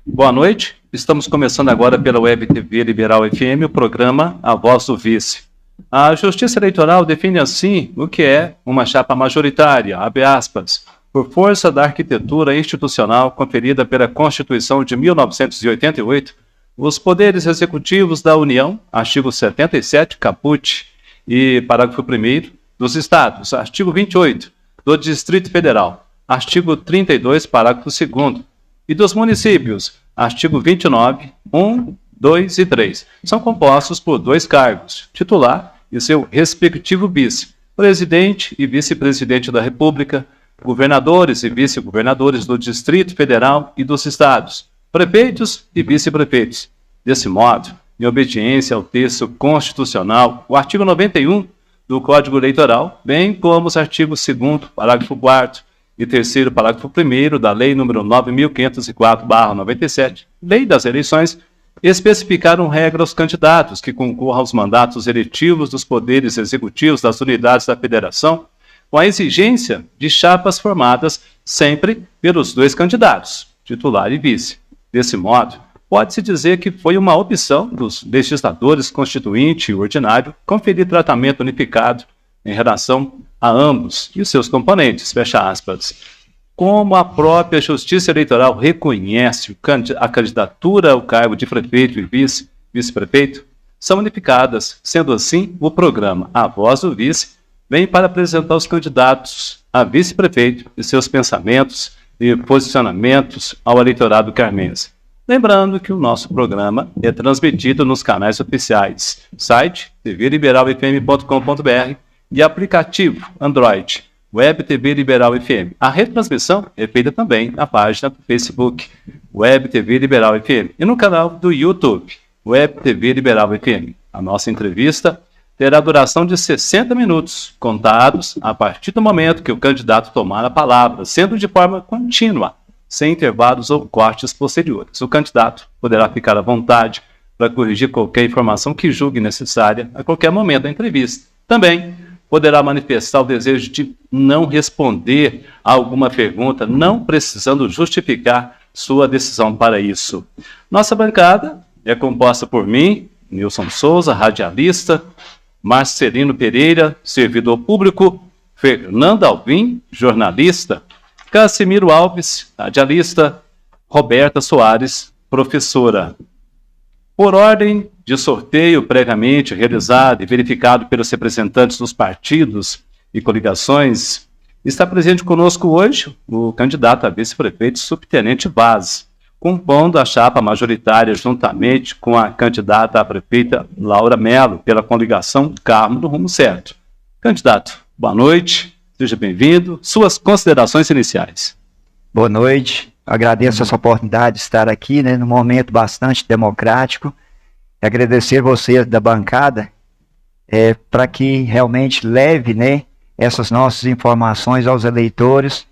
Boa noite, estamos começando agora pela Web TV Liberal FM o programa A Voz do Vice. A Justiça Eleitoral define assim o que é uma chapa majoritária, abre aspas, por força da arquitetura institucional conferida pela Constituição de 1988, os poderes executivos da União, artigo 77, caput, e parágrafo 1º, dos Estados, artigo 28, do Distrito Federal, artigo 32, parágrafo 2º, e dos municípios, artigo 29, 1, 2 e 3. São compostos por 2 cargos, titular e seu respectivo vice, presidente e vice-presidente da República, governadores e vice-governadores do Distrito Federal e dos Estados, prefeitos e vice-prefeitos. Desse modo, em obediência ao texto constitucional, o artigo 91 do Código Eleitoral, bem como os artigos 2º, parágrafo 4º, e 3º, parágrafo 1º da Lei nº 9.504/97, Lei das Eleições, especificaram regras aos candidatos que concorram aos mandatos eletivos dos poderes executivos das unidades da Federação, com a exigência de chapas formadas sempre pelos 2 candidatos, titular e vice. Desse modo, pode-se dizer que foi uma opção dos legisladores constituinte e ordinário conferir tratamento unificado em relação a ambos e os seus componentes, fecha aspas. Como a própria Justiça Eleitoral reconhece a candidatura ao cargo de prefeito e vice-prefeito, são unificadas. Sendo assim, o programa A Voz do Vice vem para apresentar os candidatos a vice-prefeito e seus pensamentos e posicionamentos ao eleitorado carmense. Lembrando que o nosso programa é transmitido nos canais oficiais, site tvliberalfm.com.br e aplicativo Android, Web TV Liberal FM. A retransmissão é feita também na página do Facebook, Web TV Liberal FM, e no canal do YouTube, Web TV Liberal FM. A nossa entrevista terá duração de 60 minutos, contados a partir do momento que o candidato tomar a palavra, sendo de forma contínua, sem intervalos ou cortes posteriores. O candidato poderá ficar à vontade para corrigir qualquer informação que julgue necessária a qualquer momento da entrevista. Também poderá manifestar o desejo de não responder a alguma pergunta, não precisando justificar sua decisão para isso. Nossa bancada é composta por mim, Nilson Souza, radialista, Marcelino Pereira, servidor público, Fernanda Alvim, jornalista, Casimiro Alves, radialista, Roberta Soares, professora. Por ordem de sorteio previamente realizado e verificado pelos representantes dos partidos e coligações, está presente conosco hoje o candidato a vice-prefeito subtenente Vaz, compondo a chapa majoritária juntamente com a candidata a prefeita Laura Mello, pela coligação Carmo do Rumo Certo. Candidato, boa noite, seja bem-vindo. Suas considerações iniciais. Boa noite, agradeço essa oportunidade de estar aqui, num momento bastante democrático. Agradecer vocês da bancada para que realmente leve, essas nossas informações aos eleitores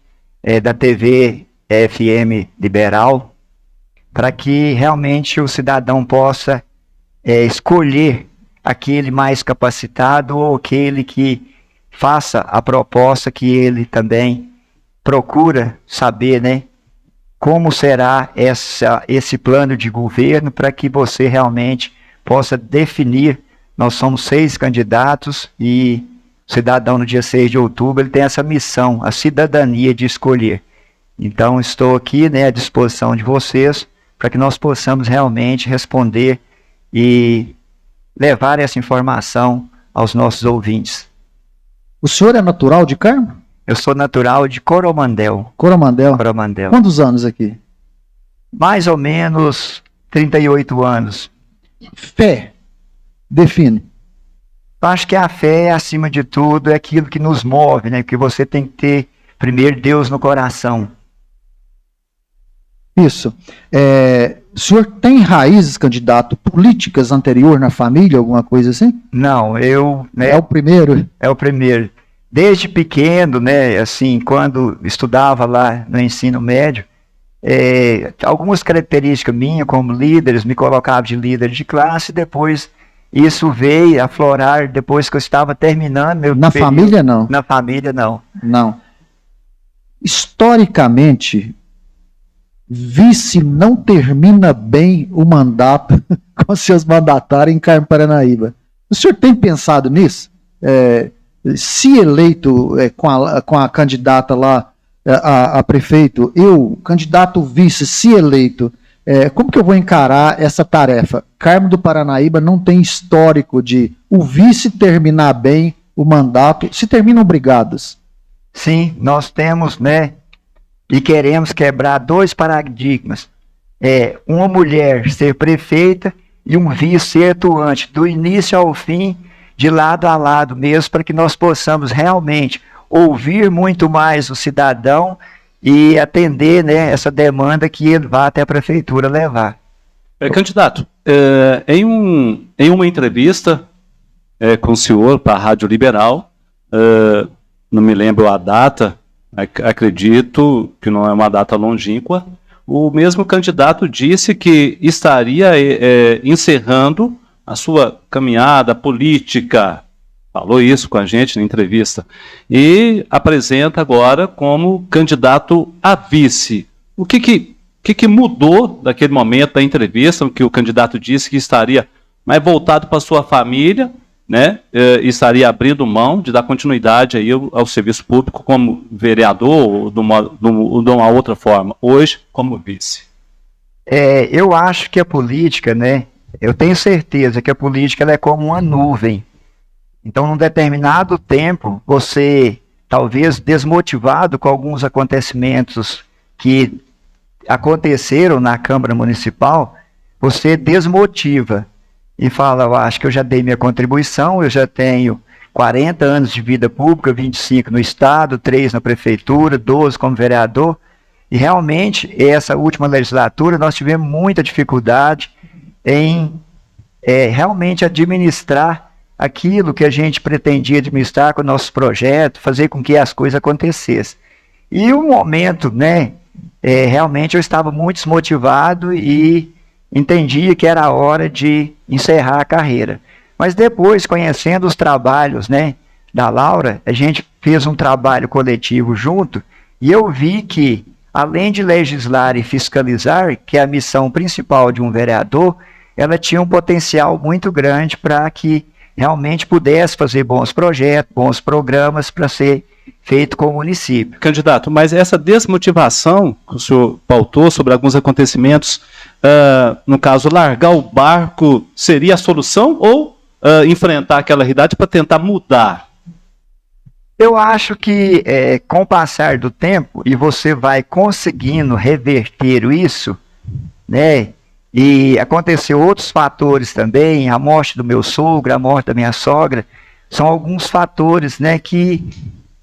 da TV FM Liberal, para que realmente o cidadão possa escolher aquele mais capacitado ou aquele que faça a proposta que ele também procura saber, como será esse plano de governo, para que você realmente possa definir. Nós somos 6 candidatos e o cidadão no dia 6 de outubro ele tem essa missão, a cidadania de escolher. Então estou aqui à disposição de vocês para que nós possamos realmente responder e levar essa informação aos nossos ouvintes. O senhor é natural de Carmo? Eu sou natural de Coromandel. Coromandel? Coromandel. Quantos anos aqui? Mais ou menos 38 anos. Fé. Define. Eu acho que a fé, acima de tudo, é aquilo que nos move, Porque você tem que ter, primeiro, Deus no coração. Isso. O senhor tem raízes, candidato, políticas anterior na família, alguma coisa assim? Não, eu... É o primeiro? É o primeiro. Desde pequeno, assim, quando estudava lá no ensino médio, algumas características minhas como líderes, me colocava de líder de classe, depois isso veio aflorar depois que eu estava terminando meu Na período. família, não? Na família, não. Não. Historicamente, vice não termina bem o mandato com seus mandatários em Carmo Paranaíba. O senhor tem pensado nisso? Se eleito com a candidata lá, a prefeito, eu, candidato vice, se eleito, como que eu vou encarar essa tarefa? Carmo do Paranaíba não tem histórico de o vice terminar bem o mandato, se terminam brigadas. Sim, nós temos, né, e queremos quebrar 2 paradigmas. Uma mulher ser prefeita e um vice ser atuante, do início ao fim, de lado a lado mesmo, para que nós possamos realmente ouvir muito mais o cidadão e atender, né, essa demanda que ele vai até a prefeitura levar. Candidato, em uma entrevista com o senhor para a Rádio Liberal, não me lembro a data, acredito que não é uma data longínqua, o mesmo candidato disse que estaria encerrando a sua caminhada política, falou isso com a gente na entrevista, e apresenta agora como candidato a vice. O que mudou daquele momento da entrevista, que o candidato disse que estaria mais voltado para a sua família, né, estaria abrindo mão de dar continuidade aí ao serviço público como vereador ou de uma outra forma, hoje como vice? Eu acho que a política, né, eu tenho certeza que a política ela é como uma nuvem. Então, num determinado tempo, você, talvez desmotivado com alguns acontecimentos que aconteceram na Câmara Municipal, você desmotiva e fala, eu acho que eu já dei minha contribuição, eu já tenho 40 anos de vida pública, 25 no Estado, 3 na Prefeitura, 12 como vereador, e realmente, essa última legislatura, nós tivemos muita dificuldade em realmente administrar aquilo que a gente pretendia administrar com o nosso projeto, fazer com que as coisas acontecessem. E o momento, né, realmente eu estava muito desmotivado e entendia que era a hora de encerrar a carreira. Mas depois, conhecendo os trabalhos, né, da Laura, a gente fez um trabalho coletivo junto e eu vi que, além de legislar e fiscalizar, que é a missão principal de um vereador, ela tinha um potencial muito grande para que realmente pudesse fazer bons projetos, bons programas para ser feito com o município. Candidato, mas essa desmotivação que o senhor pautou sobre alguns acontecimentos, no caso, largar o barco seria a solução ou enfrentar aquela realidade para tentar mudar? Eu acho que com o passar do tempo, e você vai conseguindo reverter isso, né? E aconteceu outros fatores também, a morte do meu sogro, a morte da minha sogra, são alguns fatores, né, que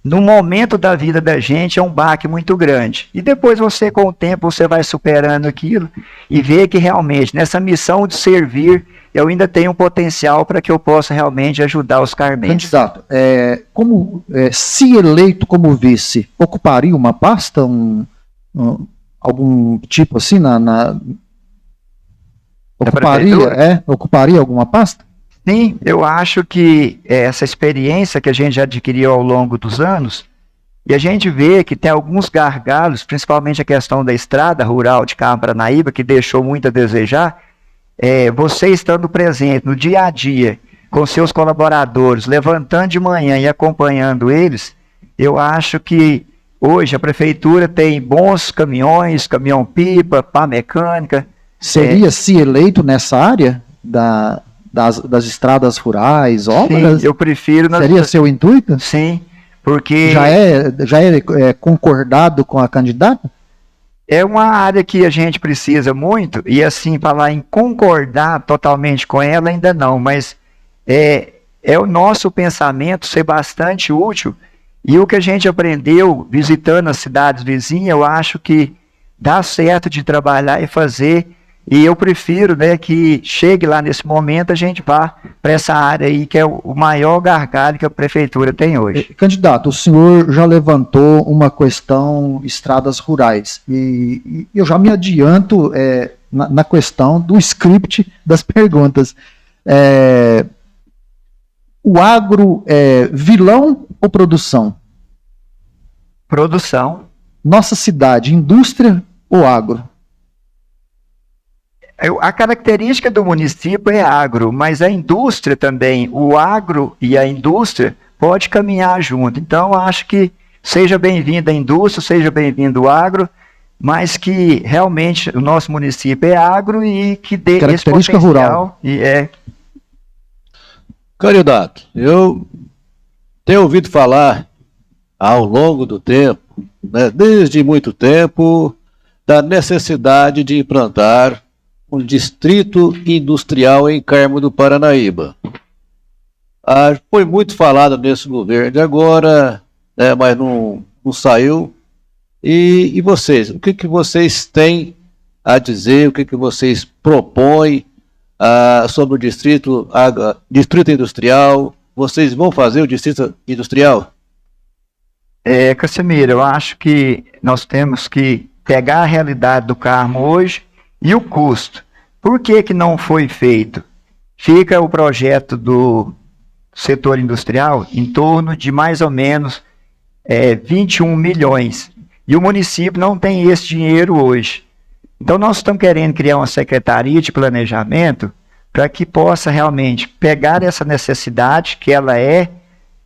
no momento da vida da gente é um baque muito grande. E depois você, com o tempo, você vai superando aquilo e vê que realmente nessa missão de servir, eu ainda tenho um potencial para que eu possa realmente ajudar os carmenses. Candidato, se eleito como vice, ocuparia uma pasta, algum tipo assim, ocuparia alguma pasta? Sim, eu acho que essa experiência que a gente já adquiriu ao longo dos anos, e a gente vê que tem alguns gargalos, principalmente a questão da estrada rural de Carmo Paranaíba, que deixou muito a desejar, você estando presente no dia a dia, com seus colaboradores, levantando de manhã e acompanhando eles, eu acho que hoje a prefeitura tem bons caminhões, caminhão-pipa, pá mecânica. Seria se eleito nessa área das estradas rurais, obras? Sim, eu prefiro... Seria seu intuito? Sim, porque... Já é concordado com a candidata? É uma área que a gente precisa muito, e assim, falar em concordar totalmente com ela ainda não, mas é o nosso pensamento ser bastante útil, e o que a gente aprendeu visitando as cidades vizinhas, eu acho que dá certo de trabalhar e fazer E eu prefiro, né, que chegue lá nesse momento, a gente vá para essa área aí, que é o maior gargalo que a prefeitura tem hoje. Candidato, o senhor já levantou uma questão estradas rurais. E eu já me adianto na questão do script das perguntas. O agro é vilão ou produção? Produção. Nossa cidade, indústria ou agro? A característica do município é agro, mas a indústria também, o agro e a indústria pode caminhar junto. Então, eu acho que seja bem-vinda a indústria, seja bem-vindo o agro, mas que realmente o nosso município é agro e que dê esse característica potencial. rural. Candidato, eu tenho ouvido falar ao longo do tempo, né, desde muito tempo, da necessidade de implantar um distrito industrial em Carmo do Paranaíba. Foi muito falado nesse governo de agora, né, mas não saiu. E vocês, o que vocês têm a dizer, o que vocês propõem sobre o distrito industrial? Vocês vão fazer o distrito industrial? Casimiro, eu acho que nós temos que pegar a realidade do Carmo hoje e o custo. Por que não foi feito? Fica o projeto do setor industrial em torno de mais ou menos 21 milhões. E o município não tem esse dinheiro hoje. Então nós estamos querendo criar uma secretaria de planejamento para que possa realmente pegar essa necessidade, que ela é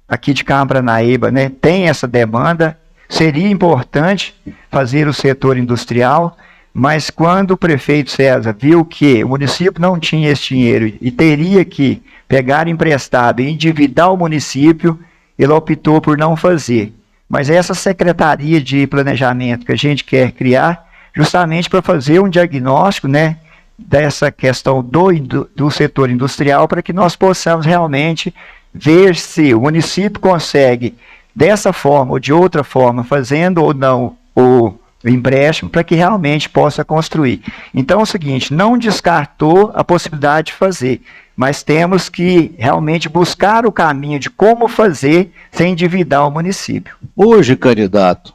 aqui de Carmo Paranaíba, né? Tem essa demanda. Seria importante fazer o setor industrial, mas quando o prefeito César viu que o município não tinha esse dinheiro e teria que pegar emprestado e endividar o município, ele optou por não fazer. Mas essa secretaria de planejamento que a gente quer criar, justamente para fazer um diagnóstico, né, dessa questão do setor industrial, para que nós possamos realmente ver se o município consegue, dessa forma ou de outra forma, fazendo ou não o empréstimo, para que realmente possa construir. Então é o seguinte, não descartou a possibilidade de fazer, mas temos que realmente buscar o caminho de como fazer sem endividar o município. Hoje, candidato,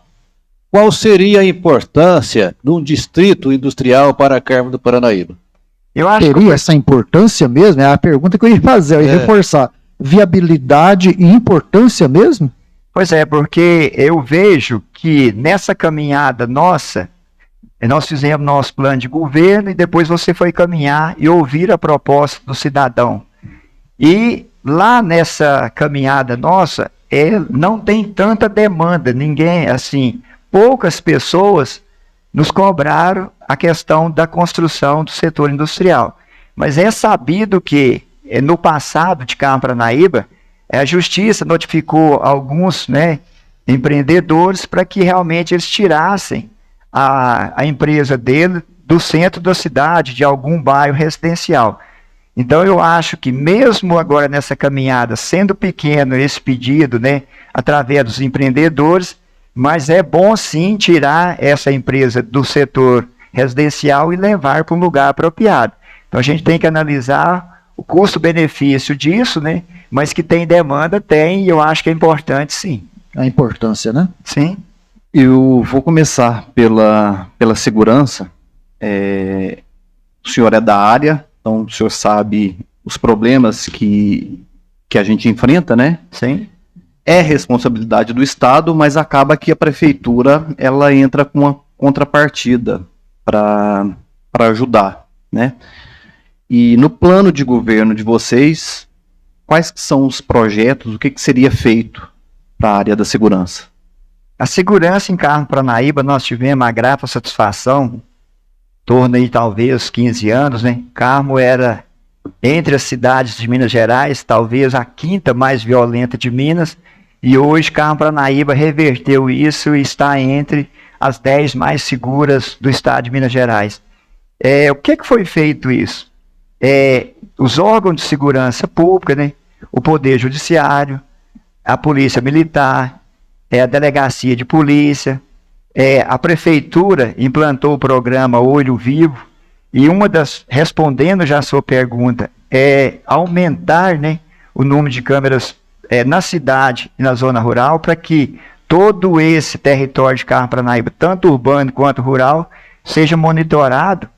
qual seria a importância de um distrito industrial para Carmo do Paranaíba? Eu acho Teria essa importância mesmo? É a pergunta que eu ia fazer, eu ia reforçar. Viabilidade e importância mesmo? Pois é, porque eu vejo que nessa caminhada nossa, nós fizemos nosso plano de governo e depois você foi caminhar e ouvir a proposta do cidadão. E lá nessa caminhada nossa, não tem tanta demanda, ninguém, assim, poucas pessoas nos cobraram a questão da construção do setor industrial. Mas é sabido que no passado de Carmo Paranaíba, a justiça notificou alguns, né, empreendedores para que realmente eles tirassem a empresa dele do centro da cidade, de algum bairro residencial. Então eu acho que mesmo agora nessa caminhada, sendo pequeno esse pedido, né, através dos empreendedores, mas é bom sim tirar essa empresa do setor residencial e levar para um lugar apropriado. Então a gente tem que analisar o custo-benefício disso, né? Mas que tem demanda, tem, e eu acho que é importante, sim. A importância, né? Sim. Eu vou começar pela segurança. O senhor é da área, então o senhor sabe os problemas que a gente enfrenta, né? Sim. É responsabilidade do Estado, mas acaba que a prefeitura ela entra com uma contrapartida para ajudar, né? E no plano de governo de vocês, quais que são os projetos, o que seria feito para a área da segurança? A segurança em Carmo Paranaíba, nós tivemos a grata satisfação, em torno aí talvez 15 anos, né? Carmo era, entre as cidades de Minas Gerais, talvez a quinta mais violenta de Minas, e hoje Carmo Paranaíba reverteu isso e está entre as 10 mais seguras do estado de Minas Gerais. O que foi feito isso? Os órgãos de segurança pública, né? O Poder Judiciário, a Polícia Militar, a Delegacia de Polícia, a Prefeitura implantou o programa Olho Vivo, E respondendo já a sua pergunta, é aumentar, né, o número de câmeras na cidade e na zona rural, para que todo esse território de Carmo Paranaíba, tanto urbano quanto rural, seja monitorado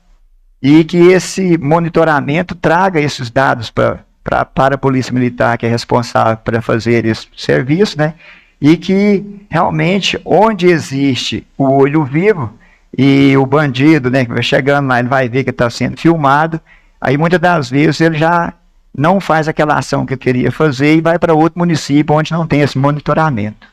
e que esse monitoramento traga esses dados para a Polícia Militar, que é responsável para fazer esse serviço, né, e que realmente onde existe o olho vivo e o bandido, né, que vai chegando lá, ele vai ver que está sendo filmado, aí muitas das vezes ele já não faz aquela ação que ele queria fazer e vai para outro município onde não tem esse monitoramento.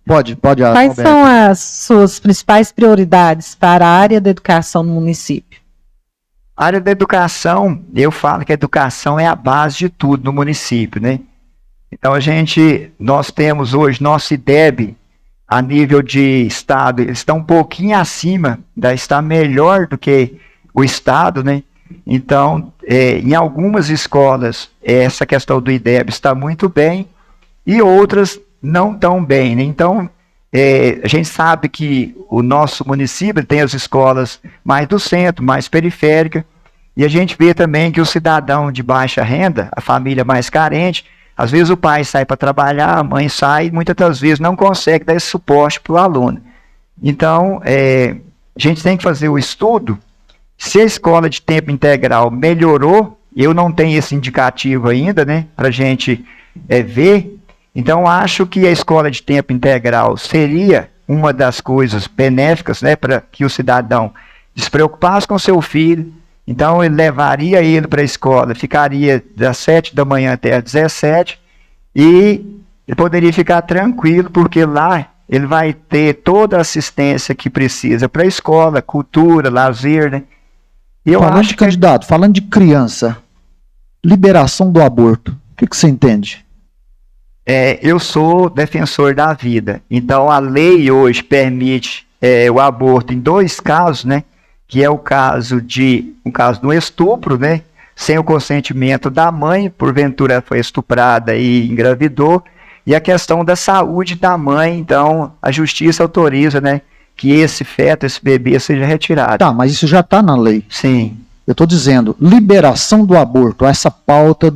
Pode. Quais são as suas principais prioridades para a área da educação no município? A área da educação, eu falo que a educação é a base de tudo no município, né? Então nós temos hoje nosso IDEB a nível de estado, eles estão um pouquinho acima, está melhor do que o estado, né? Então, em algumas escolas, essa questão do IDEB está muito bem e outras não tão bem, né? Então, a gente sabe que o nosso município tem as escolas mais do centro, mais periférica, e a gente vê também que o cidadão de baixa renda, a família mais carente, às vezes o pai sai para trabalhar, a mãe sai, e muitas das vezes não consegue dar esse suporte para o aluno. Então, a gente tem que fazer o estudo. Se a escola de tempo integral melhorou, eu não tenho esse indicativo ainda, né, para a gente ver. Então, acho que a escola de tempo integral seria uma das coisas benéficas, né, para que o cidadão despreocupasse com seu filho. Então, ele levaria ele para a escola, ficaria das 7 da manhã até as 17 e ele poderia ficar tranquilo, porque lá ele vai ter toda a assistência que precisa para a escola, cultura, lazer, né? Falando de candidato, falando de criança, liberação do aborto, o que você entende? Eu sou defensor da vida, então a lei hoje permite o aborto em 2 casos, né? Que é o caso do estupro, né? Sem o consentimento da mãe, porventura foi estuprada e engravidou, e a questão da saúde da mãe, então a justiça autoriza, né, que esse feto, esse bebê seja retirado. Tá, mas isso já está na lei. Sim. Eu estou dizendo, liberação do aborto, essa pauta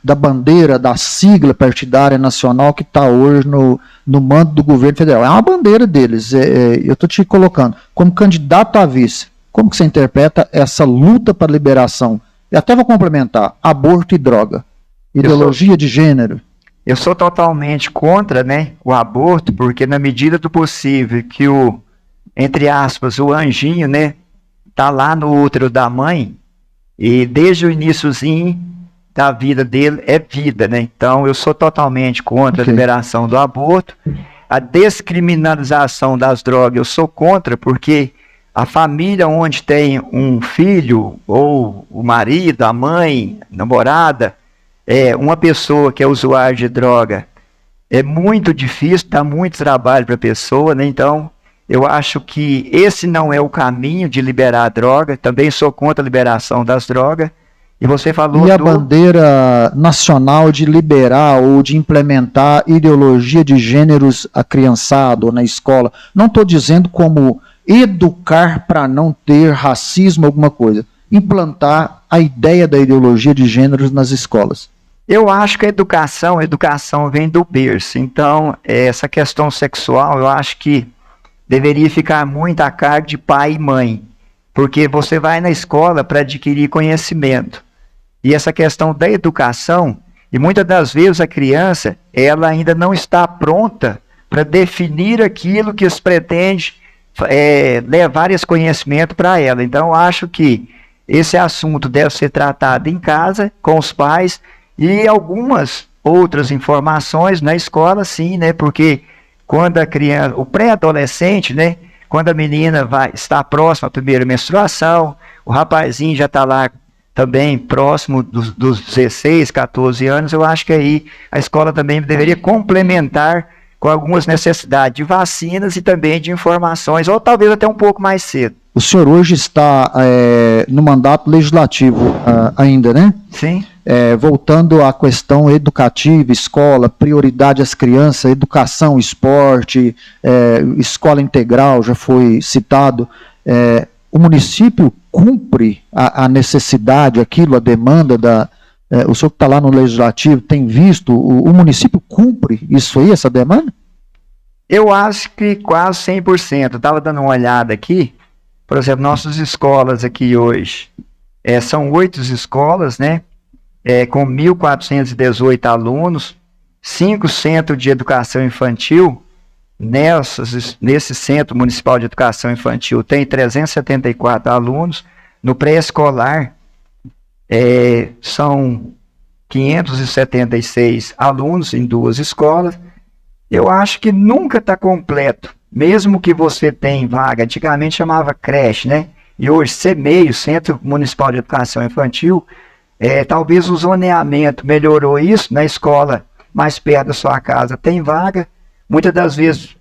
da bandeira, da sigla partidária nacional que está hoje no mando do governo federal. É uma bandeira deles. Eu estou te colocando como candidato a vice. Como que você interpreta essa luta para liberação? E até vou complementar, aborto e droga. Ideologia de gênero. Eu sou totalmente contra, né, o aborto, porque na medida do possível que entre aspas, o anjinho, né, tá lá no útero da mãe, e desde o iniciozinho da vida dele é vida, né? Então eu sou totalmente contra a liberação do aborto. A descriminalização das drogas eu sou contra, porque a família onde tem um filho, ou o marido, a mãe, a namorada, uma pessoa que é usuário de droga, é muito difícil, dá muito trabalho para a pessoa, né? Então, eu acho que esse não é o caminho de liberar a droga, também sou contra a liberação das drogas. E você falou a bandeira nacional de liberar ou de implementar ideologia de gêneros a criançado ou na escola. Não estou dizendo como educar para não ter racismo, alguma coisa. Implantar a ideia da ideologia de gêneros nas escolas. Eu acho que a educação vem do berço. Então, essa questão sexual, eu acho que deveria ficar muito a cargo de pai e mãe. Porque você vai na escola para adquirir conhecimento. E essa questão da educação, e muitas das vezes a criança, ela ainda não está pronta para definir aquilo que se pretende levar esse conhecimento para ela. Então, eu acho que esse assunto deve ser tratado em casa, com os pais, e algumas outras informações na escola, sim, né? Porque quando a criança, o pré-adolescente, né? Quando a menina está próxima à primeira menstruação, o rapazinho já está lá também próximo dos 16, 14 anos, eu acho que aí a escola também deveria complementar com algumas necessidades de vacinas e também de informações, ou talvez até um pouco mais cedo. O senhor hoje está no mandato legislativo ainda, né? Sim. Voltando à questão educativa, escola, prioridade às crianças, educação, esporte, escola integral, já foi citado. o município cumpre a necessidade, aquilo, a demanda da... o senhor que está lá no Legislativo tem visto, o município cumpre isso aí, essa demanda? Eu acho que quase 100%. Eu estava dando uma olhada aqui, por exemplo, nossas escolas aqui hoje, são 8 escolas, né, com 1.418 alunos, 5 centros de educação infantil. Nesse Centro Municipal de Educação Infantil tem 374 alunos. No pré-escolar são 576 alunos em 2 escolas. Eu acho que nunca está completo, mesmo que você tenha vaga. Antigamente chamava creche, né? E hoje CMEI, Centro Municipal de Educação Infantil, talvez o zoneamento melhorou isso. Na escola mais perto da sua casa tem vaga. Muitas das vezes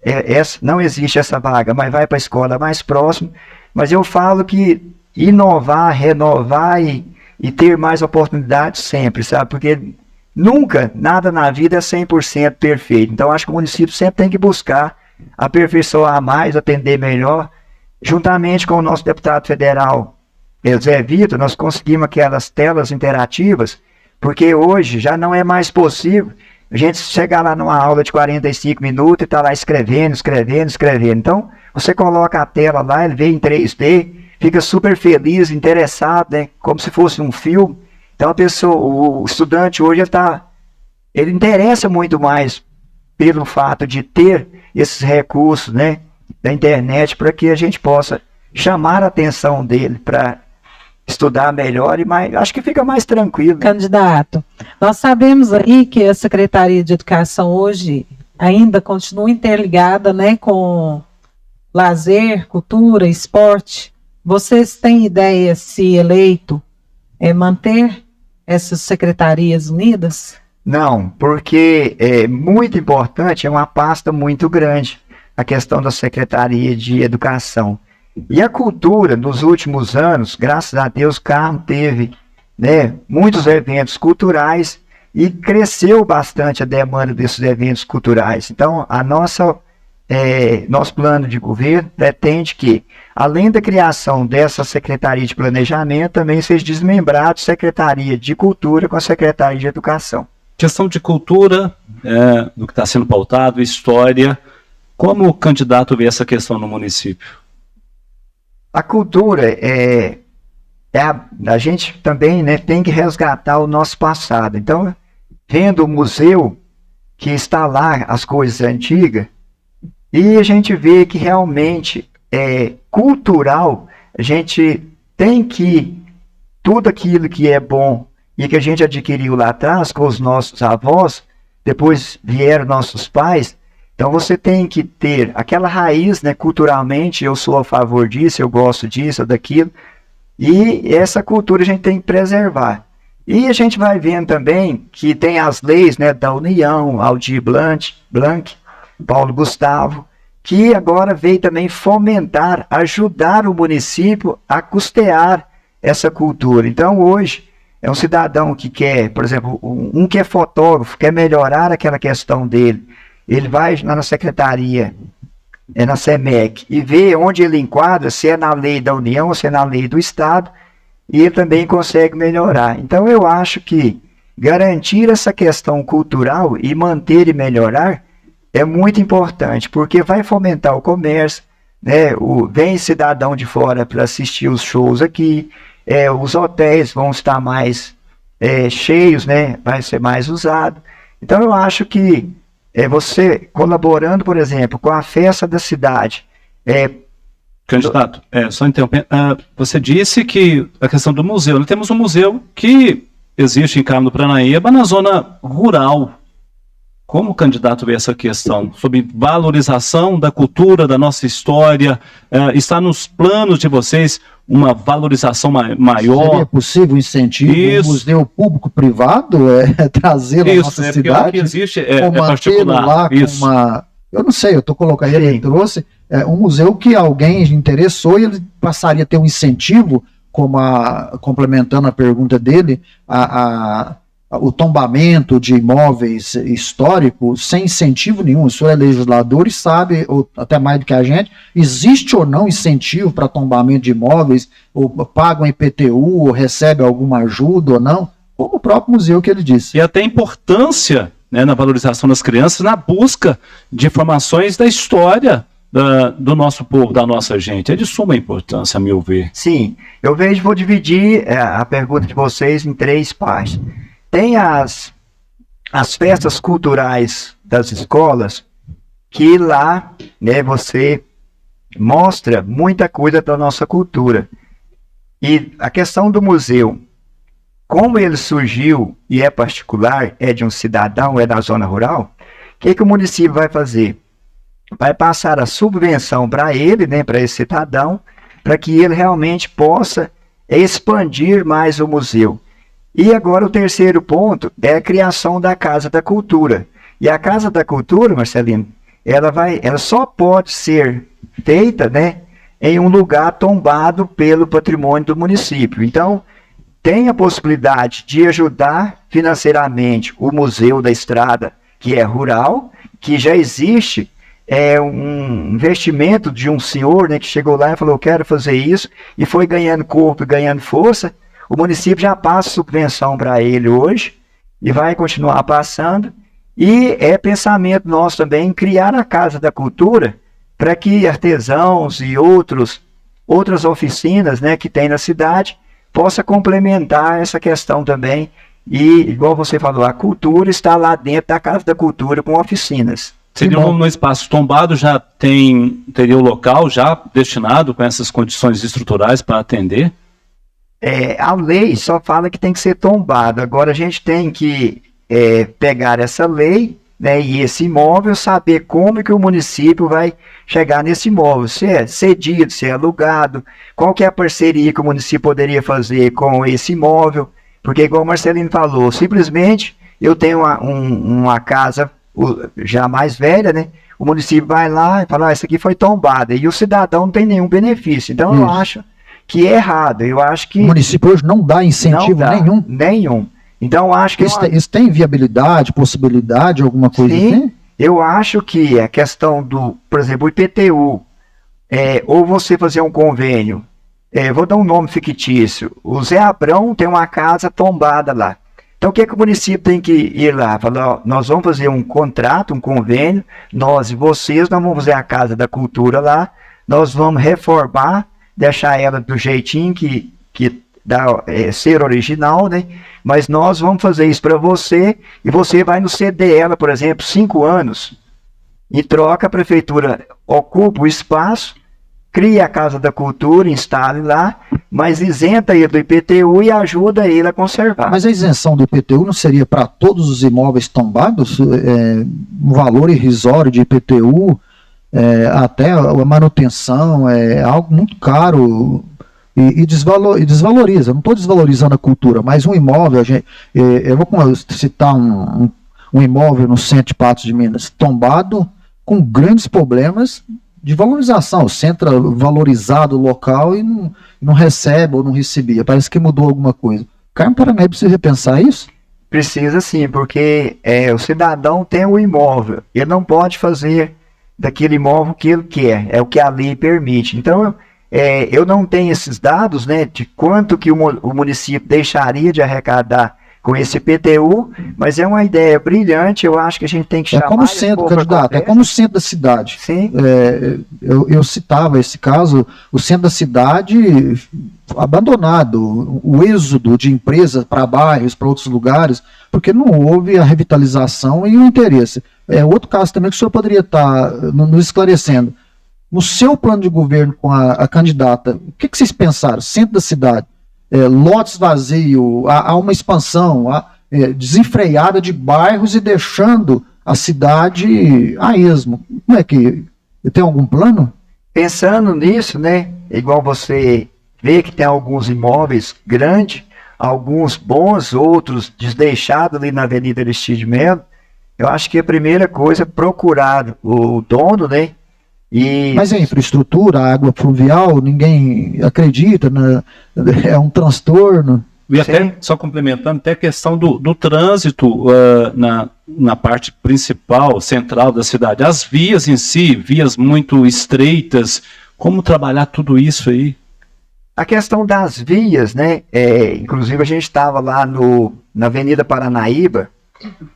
não existe essa vaga, mas vai para a escola mais próxima. Mas eu falo que inovar, renovar e ter mais oportunidades sempre, sabe? Porque nunca, nada na vida é 100% perfeito. Então, acho que o município sempre tem que buscar aperfeiçoar mais, atender melhor. Juntamente com o nosso deputado federal, Zé Vitor, nós conseguimos aquelas telas interativas, porque hoje já não é mais possível a gente chegar lá numa aula de 45 minutos e tá lá escrevendo. Então, você coloca a tela lá, ele vê em 3D, fica super feliz, interessado, né? Como se fosse um filme. Então, o estudante hoje, ele interessa muito mais pelo fato de ter esses recursos, né, da internet, para que a gente possa chamar a atenção dele para estudar melhor e mais, acho que fica mais tranquilo. Candidato, nós sabemos aí que a Secretaria de Educação hoje ainda continua interligada, né, com lazer, cultura, esporte. Vocês têm ideia, se eleito, manter essas secretarias unidas? Não, porque é muito importante, é uma pasta muito grande, a questão da Secretaria de Educação. E a cultura, nos últimos anos, graças a Deus, Carmo teve, né, muitos eventos culturais e cresceu bastante a demanda desses eventos culturais. Então, nosso plano de governo pretende que, além da criação dessa Secretaria de Planejamento, também seja desmembrado Secretaria de Cultura com a Secretaria de Educação. Questão de cultura, do que está sendo pautado, história, como o candidato vê essa questão no município? A cultura a gente também, né, tem que resgatar o nosso passado. Então, vendo o museu que está lá, as coisas antigas, e a gente vê que realmente cultural, a gente tem que, tudo aquilo que é bom e que a gente adquiriu lá atrás com os nossos avós, depois vieram nossos pais. Então você tem que ter aquela raiz, né, culturalmente, eu sou a favor disso, eu gosto disso, ou daquilo, e essa cultura a gente tem que preservar. E a gente vai vendo também que tem as leis, né, da União, Aldir Blanc, Paulo Gustavo, que agora veio também fomentar, ajudar o município a custear essa cultura. Então hoje é um cidadão que quer, por exemplo, um que é fotógrafo, quer melhorar aquela questão dele, ele vai na secretaria, na SEMEC, e vê onde ele enquadra, se é na lei da União ou se é na lei do Estado, e ele também consegue melhorar. Então eu acho que garantir essa questão cultural e manter e melhorar é muito importante, porque vai fomentar o comércio, né? Vem cidadão de fora para assistir os shows aqui, os hotéis vão estar mais cheios, né? Vai ser mais usado. Então eu acho que você colaborando, por exemplo, com a festa da cidade. Candidato, só interrompendo, você disse que a questão do museu, nós temos um museu que existe em Carmo do Paranaíba, na zona rural. Como o candidato vê essa questão sobre valorização da cultura, da nossa história? Está nos planos de vocês uma valorização maior? Seria possível incentivo um museu público-privado trazê-lo à nossa cidade? Que existe particular. Lá isso. Com uma... Eu não sei, eu estou colocando, ele trouxe um museu que alguém interessou e ele passaria a ter um incentivo, complementando a pergunta dele, a o tombamento de imóveis históricos sem incentivo nenhum. O senhor é legislador e sabe, ou até mais do que a gente, existe ou não incentivo para tombamento de imóveis, ou pagam IPTU, ou recebe alguma ajuda ou não, como o próprio museu que ele disse. E até importância, né, na valorização das crianças, na busca de informações da história do nosso povo, da nossa gente. É de suma importância, a meu ver. Sim, eu vou dividir a pergunta de vocês em 3 partes. Tem as festas culturais das escolas, que lá, né, você mostra muita coisa da nossa cultura. E a questão do museu, como ele surgiu e é particular, é de um cidadão, é da zona rural, o que o município vai fazer? Vai passar a subvenção para ele, né, para esse cidadão, para que ele realmente possa expandir mais o museu. E agora o terceiro ponto é a criação da Casa da Cultura. E a Casa da Cultura, Marcelino, ela só pode ser feita, né, em um lugar tombado pelo patrimônio do município. Então, tem a possibilidade de ajudar financeiramente o Museu da Estrada, que é rural, que já existe um investimento de um senhor, né, que chegou lá e falou, eu quero fazer isso, e foi ganhando corpo e ganhando força. O município já passa subvenção para ele hoje, e vai continuar passando, e é pensamento nosso também criar a Casa da Cultura, para que artesãos e outras oficinas, né, que tem na cidade, possa complementar essa questão também, e igual você falou, a cultura está lá dentro da Casa da Cultura com oficinas. Seria um espaço tombado, teria o local já destinado com essas condições estruturais para atender? A lei só fala que tem que ser tombado. Agora a gente tem que pegar essa lei, né, e esse imóvel, saber como que o município vai chegar nesse imóvel, se é cedido, se é alugado, qual que é a parceria que o município poderia fazer com esse imóvel, porque igual o Marcelino falou, simplesmente eu tenho uma casa já mais velha, né, o município vai lá e fala, isso aqui foi tombada, e o cidadão não tem nenhum benefício. Então eu acho que é errado. Eu acho que o município hoje não dá incentivo nenhum. Então eu acho que isso tem viabilidade, possibilidade, alguma coisa assim? Eu acho que a questão do, por exemplo, o IPTU, ou você fazer um convênio, vou dar um nome fictício, o Zé Abrão tem uma casa tombada lá. Então o que o município tem que ir lá? Falar, ó, nós vamos fazer um contrato, um convênio, nós e vocês, nós vamos fazer a Casa da Cultura lá, nós vamos reformar, deixar ela do jeitinho que dá ser original, né? Mas nós vamos fazer isso para você e você vai nos ceder ela, por exemplo, 5 anos. Em troca, a prefeitura ocupa o espaço, cria a Casa da Cultura, instale lá, mas isenta ele do IPTU e ajuda ele a conservar. Mas a isenção do IPTU não seria para todos os imóveis tombados? Um valor irrisório de IPTU, até a manutenção, é algo muito caro e desvaloriza. Não estou desvalorizando a cultura, mas um imóvel, eu vou citar um imóvel no centro de Patos de Minas, tombado, com grandes problemas de valorização. O centro é valorizado local e não recebe ou não recebia. Parece que mudou alguma coisa. Carmo Paranaíba precisa repensar isso? Precisa sim, porque o cidadão tem o imóvel. Ele não pode fazer daquele imóvel que ele quer. É o que a lei permite. Então, eu não tenho esses dados, né, de quanto que o município deixaria de arrecadar com esse IPTU, mas é uma ideia brilhante. Eu acho que a gente tem que chamar... É como centro, candidato, é como centro da cidade. Sim. Eu citava esse caso, o centro da cidade abandonado, o êxodo de empresas para bairros, para outros lugares, porque não houve a revitalização e o interesse. Outro caso também que o senhor poderia estar nos esclarecendo. No seu plano de governo com a candidata, o que vocês pensaram? Centro da cidade, lotes vazios, há uma expansão desenfreada de bairros e deixando a cidade a esmo. Como é que... Tem algum plano? Pensando nisso, né, igual você vê que tem alguns imóveis grandes, alguns bons, outros desleixados ali na Avenida Aristide Melo, eu acho que a primeira coisa é procurar o dono, né? Mas a infraestrutura, a água fluvial, ninguém acredita, né? É um transtorno. E até, Sim. só complementando, até a questão do trânsito na parte principal, central da cidade. As vias em si, vias muito estreitas, como trabalhar tudo isso aí? A questão das vias, né? Inclusive a gente estava lá na Avenida Paranaíba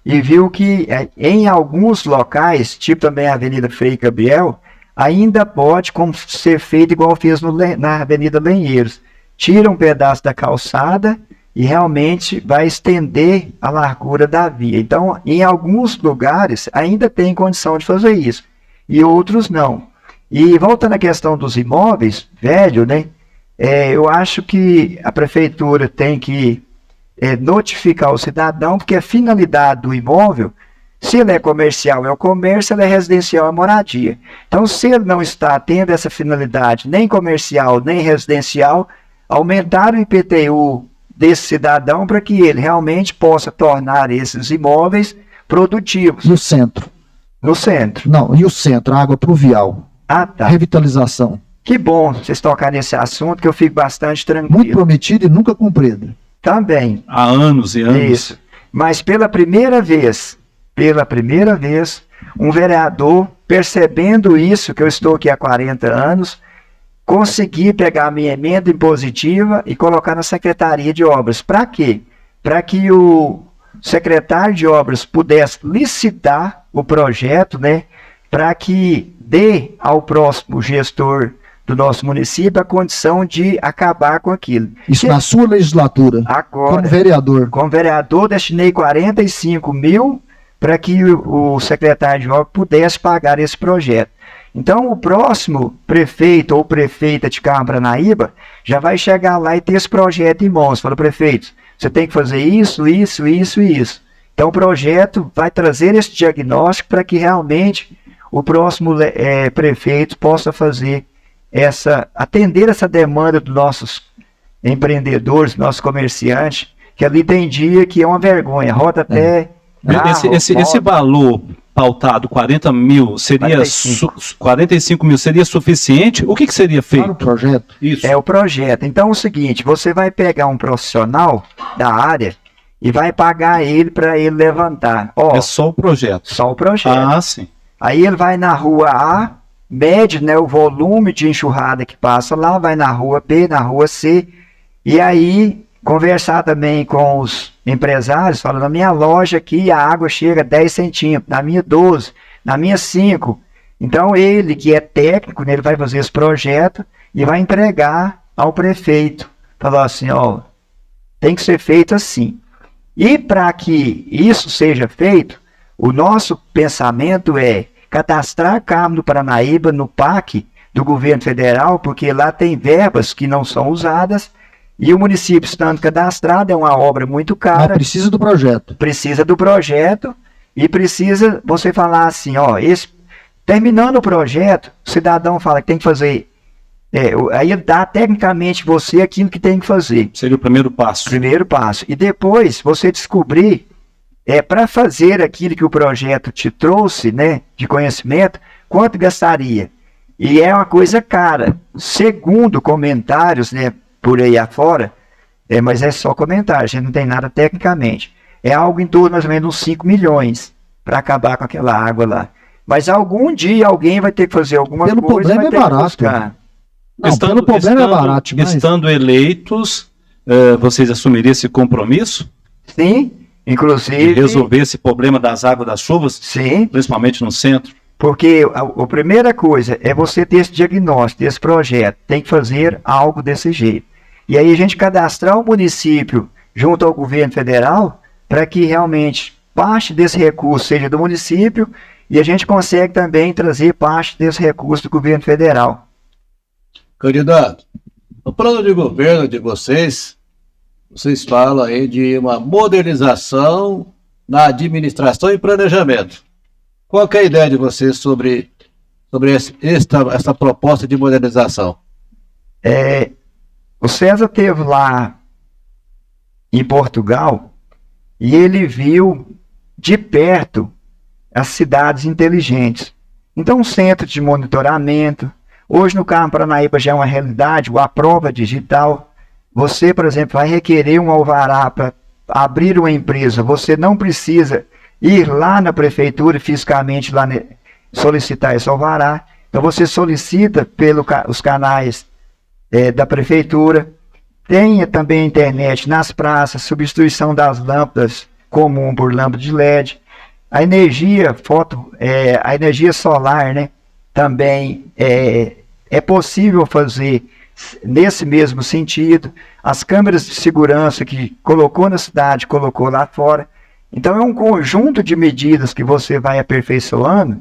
e viu que em alguns locais, tipo também a Avenida Frei Gabriel, ainda pode ser feito igual fez na Avenida Lenheiros. Tira um pedaço da calçada e realmente vai estender a largura da via. Então, em alguns lugares ainda tem condição de fazer isso e outros não. E voltando à questão dos imóveis, velho, né? Eu acho que a prefeitura tem que notificar o cidadão, porque a finalidade do imóvel, se ele é comercial, é o comércio, se ele é residencial, é a moradia. Então, se ele não está tendo essa finalidade, nem comercial, nem residencial, aumentar o IPTU desse cidadão para que ele realmente possa tornar esses imóveis produtivos. E o centro? No centro. Não, e o centro, a água pluvial, Ah, tá. revitalização. Que bom vocês tocarem nesse assunto, que eu fico bastante Muito tranquilo. prometido e nunca cumprido. Também. Há anos e anos. Isso. Mas pela primeira vez, um vereador, percebendo isso, que eu estou aqui há 40 anos, consegui pegar a minha emenda impositiva e colocar na Secretaria de Obras. Para quê? Para que o secretário de Obras pudesse licitar o projeto, né? Para que dê ao próximo gestor do nosso município a condição de acabar com aquilo. Isso na sua legislatura, Agora, como vereador. como vereador, destinei 45 mil para que o secretário de obras pudesse pagar esse projeto. Então, o próximo prefeito ou prefeita de Paranaíba já vai chegar lá e ter esse projeto em mãos. Fala, prefeito, você tem que fazer isso, isso, isso e isso. Então, o projeto vai trazer esse diagnóstico para que realmente o próximo prefeito possa atender essa demanda dos nossos empreendedores, nossos comerciantes, que ali tem dia que é uma vergonha, roda até... Esse valor pautado, 40 mil, seria 45 mil, seria suficiente? O que seria Para o feito? projeto. Isso. É o projeto. Então é o seguinte, você vai pegar um profissional da área e vai pagar ele para ele levantar. É só o projeto. Só o projeto. Ah, sim. Aí ele vai na rua A, mede, né, o volume de enxurrada que passa lá, vai na rua B, na rua C, e aí conversar também com os empresários, falando, na minha loja aqui a água chega a 10 centímetros, na minha 12, na minha 5. Então ele, que é técnico, né, ele vai fazer esse projeto e vai entregar ao prefeito. Falar assim, ó, tem que ser feito assim. E para que isso seja feito, o nosso pensamento é cadastrar Carmo do Paranaíba no PAC do governo federal, porque lá tem verbas que não são usadas, e o município estando cadastrado é uma obra muito cara. Mas precisa do projeto. Precisa do projeto e precisa você falar assim, ó, terminando o projeto, o cidadão fala que tem que fazer, aí dá tecnicamente você aquilo que tem que fazer. Seria o primeiro passo. Primeiro passo. E depois você descobrir, para fazer aquilo que o projeto te trouxe, né, de conhecimento, quanto gastaria. E é uma coisa cara. Segundo comentários, né, por aí afora, mas é só comentário, a gente não tem nada tecnicamente. É algo em torno mais ou menos uns 5 milhões para acabar com aquela água lá. Mas algum dia alguém vai ter que fazer alguma Pelo coisa. problema vai ter é que barato. buscar. Não, pelo problema é barato demais. Estando eleitos, vocês assumiriam esse compromisso? Sim, De inclusive. resolver esse problema das águas das chuvas, Sim, principalmente no centro? porque a primeira coisa é você ter esse diagnóstico, esse projeto. Tem que fazer algo desse jeito. E aí a gente cadastrar o município junto ao governo federal para que realmente parte desse recurso seja do município e a gente consegue também trazer parte desse recurso do governo federal. Candidato, no plano de governo de vocês falam aí de uma modernização na administração e planejamento. Qual que é a ideia de vocês sobre essa proposta de modernização? O César esteve lá em Portugal e ele viu de perto as cidades inteligentes. Então, um centro de monitoramento. Hoje no Carmo Paranaíba já é uma realidade, a prova digital. você, por exemplo, vai requerer um alvará para abrir uma empresa, você não precisa ir lá na prefeitura fisicamente lá solicitar esse alvará. Então você solicita pelos canais da prefeitura. Tenha também a internet nas praças, substituição das lâmpadas comum por lâmpada de LED. A energia a energia solar, né, também é possível fazer nesse mesmo sentido. As câmeras de segurança que colocou na cidade, colocou lá fora. Então é um conjunto de medidas que você vai aperfeiçoando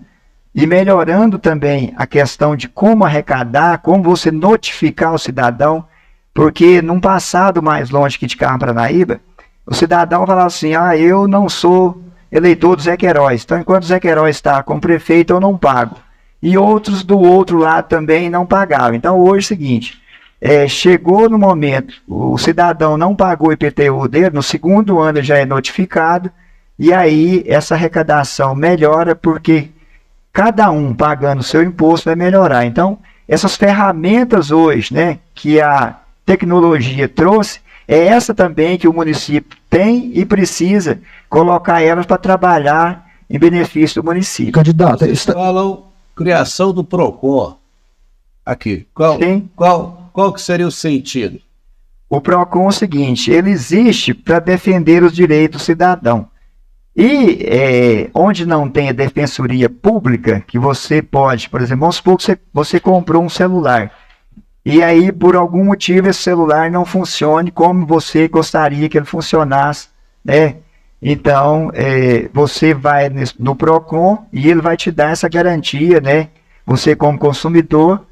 e melhorando também a questão de como arrecadar, como você notificar o cidadão, porque num passado mais longe que de Paranaíba, o cidadão fala assim, eu não sou eleitor do Zé Queiroz, então enquanto o Zé Queiroz está como prefeito eu não pago. E outros do outro lado também não pagavam. Então hoje é o seguinte, chegou no momento, o cidadão não pagou o IPTU dele, no segundo ano ele já é notificado, e aí essa arrecadação melhora porque cada um pagando o seu imposto vai melhorar. Então, essas ferramentas hoje, né, que a tecnologia trouxe, é essa também que o município tem e precisa colocar elas para trabalhar em benefício do município. Candidato, Vocês falam criação do PROCON. Aqui, qual que seria o sentido? O PROCON é o seguinte, ele existe para defender os direitos do cidadão. E onde não tem a defensoria pública, que você pode, por exemplo, vamos supor que você comprou um celular, e aí por algum motivo esse celular não funcione como você gostaria que ele funcionasse, né? Então, você vai no PROCON e ele vai te dar essa garantia, né? Você como consumidor,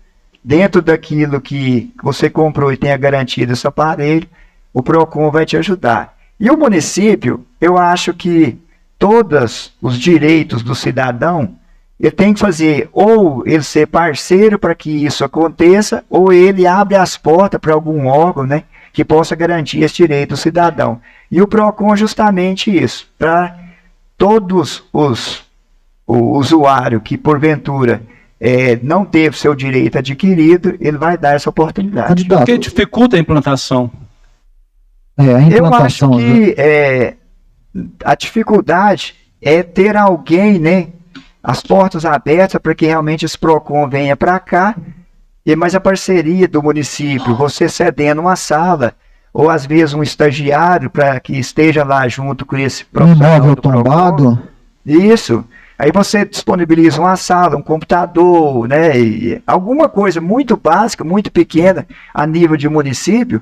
dentro daquilo que você comprou e tem a garantia desse aparelho, o PROCON vai te ajudar. E o município, eu acho que todos os direitos do cidadão, ele tem que fazer, ou ele ser parceiro para que isso aconteça, ou ele abre as portas para algum órgão, né, que possa garantir esse direito do cidadão. E o PROCON é justamente isso, para todos o usuário que porventura não teve seu direito adquirido, ele vai dar essa oportunidade. Candidato, Porque dificulta a implantação. a Eu acho implantação, né? que a dificuldade é ter alguém, né, as portas abertas para que realmente esse PROCON venha para cá, mas a parceria do município, você cedendo uma sala, ou às vezes um estagiário para que esteja lá junto com esse profissional Imóvel do PROCON. tombado. Isso. Aí você disponibiliza uma sala, um computador, né, e alguma coisa muito básica, muito pequena a nível de município.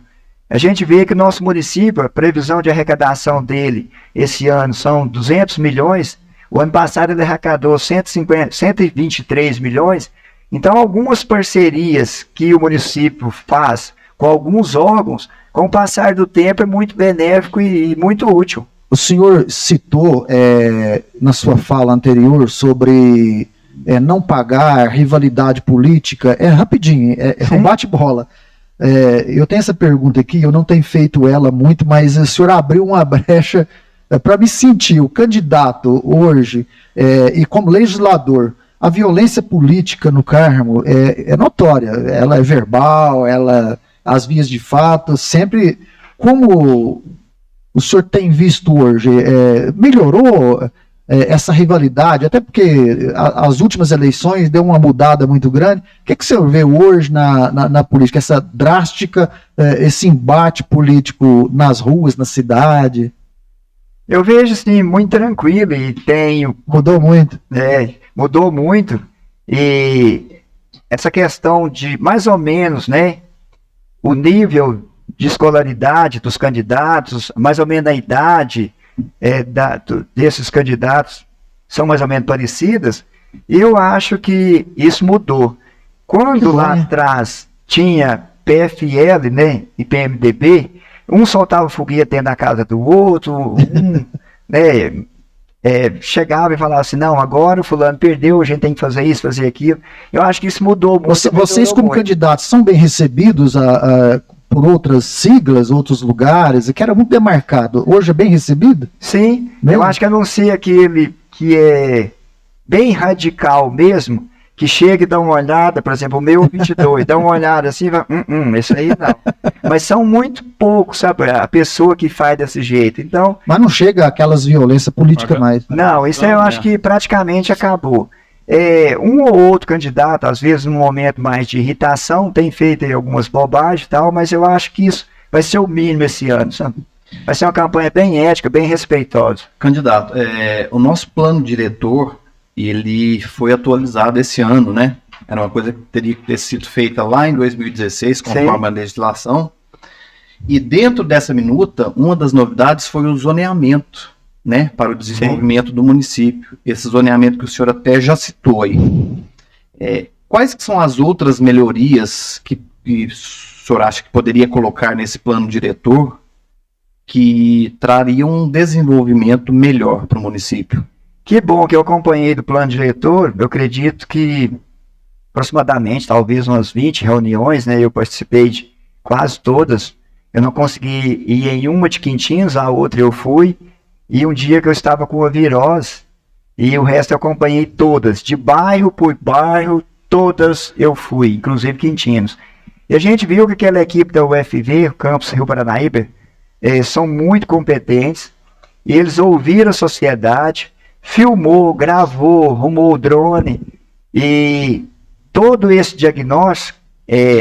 A gente vê que o nosso município, a previsão de arrecadação dele esse ano são 200 milhões, o ano passado ele arrecadou 123 milhões, então algumas parcerias que o município faz com alguns órgãos, com o passar do tempo é muito benéfico e muito útil. O senhor citou na sua fala anterior sobre não pagar, rivalidade política. Rapidinho, um bate-bola. Eu tenho essa pergunta aqui, eu não tenho feito ela muito, mas o senhor abriu uma brecha para me sentir o candidato hoje e como legislador. A violência política no Carmo é notória, ela é verbal, as vias de fato, sempre como o senhor tem visto hoje, melhorou essa rivalidade, até porque as últimas eleições deu uma mudada muito grande. O que o senhor vê hoje na política, essa drástica, esse embate político nas ruas, na cidade? Eu vejo, assim, muito tranquilo e tenho... Mudou muito? Mudou muito, e essa questão de, mais ou menos, né, o nível de escolaridade dos candidatos, mais ou menos a idade desses candidatos são mais ou menos parecidas, eu acho que isso mudou. Quando lá atrás tinha PFL, né, e PMDB, um soltava foguete dentro da casa do outro, né, chegava e falava assim, não, agora o fulano perdeu, a gente tem que fazer isso, fazer aquilo. Eu acho que isso mudou muito. Vocês como candidatos são bem recebidos por outras siglas, outros lugares, que era muito demarcado, hoje é bem recebido? Sim, eu acho que a não ser aquele que é bem radical mesmo, que chega e dá uma olhada, por exemplo, o meu 22, dá uma olhada assim, vai, isso aí não. Mas são muito poucos, sabe, a pessoa que faz desse jeito. Então, Mas não chega aquelas violências políticas mais. não, isso aí eu acho que praticamente acabou. Um ou outro candidato, às vezes num momento mais de irritação, tem feito aí algumas bobagens e tal, mas eu acho que isso vai ser o mínimo esse ano, sabe? Vai ser uma campanha bem ética, bem respeitosa. Candidato, o nosso plano diretor, ele foi atualizado esse ano, né? Era uma coisa que teria que ter sido feita lá em 2016, conforme a legislação. E dentro dessa minuta, uma das novidades foi o zoneamento, né? Para o desenvolvimento do município. Esse zoneamento que o senhor até já citou aí. Quais que são as outras melhorias que o senhor acha que poderia colocar nesse plano diretor que traria um desenvolvimento melhor para o município? Que bom que eu acompanhei do plano diretor. Eu acredito que aproximadamente, talvez umas 20 reuniões, né? Eu participei de quase todas. Eu não consegui ir em uma de Quintinhos, a outra eu fui. E um dia que eu estava com a virose, e o resto eu acompanhei todas, de bairro por bairro, todas eu fui, inclusive Quintinhos. E a gente viu que aquela equipe da UFV, o Campus Rio Paranaíba, são muito competentes, e eles ouviram a sociedade, filmou, gravou, arrumou o drone, e todo esse diagnóstico,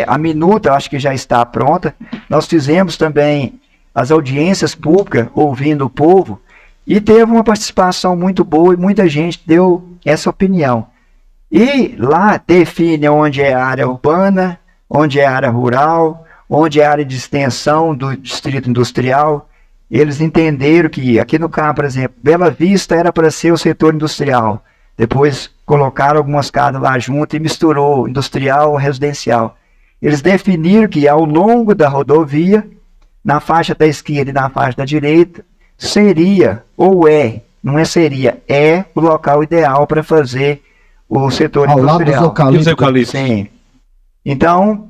a minuta acho que já está pronta. Nós fizemos também as audiências públicas, ouvindo o povo, e teve uma participação muito boa, e muita gente deu essa opinião. E lá define onde é a área urbana, onde é a área rural, onde é a área de extensão do distrito industrial. Eles entenderam que aqui no campo, por exemplo, Bela Vista era para ser o setor industrial. Depois colocaram algumas casas lá junto e misturou industrial e residencial. Eles definiram que ao longo da rodovia, na faixa da esquerda e na faixa da direita, seria, ou não é seria, o local ideal para fazer o setor Ao lado industrial. dos eucaliptos. E os eucaliptos? Sim. Então,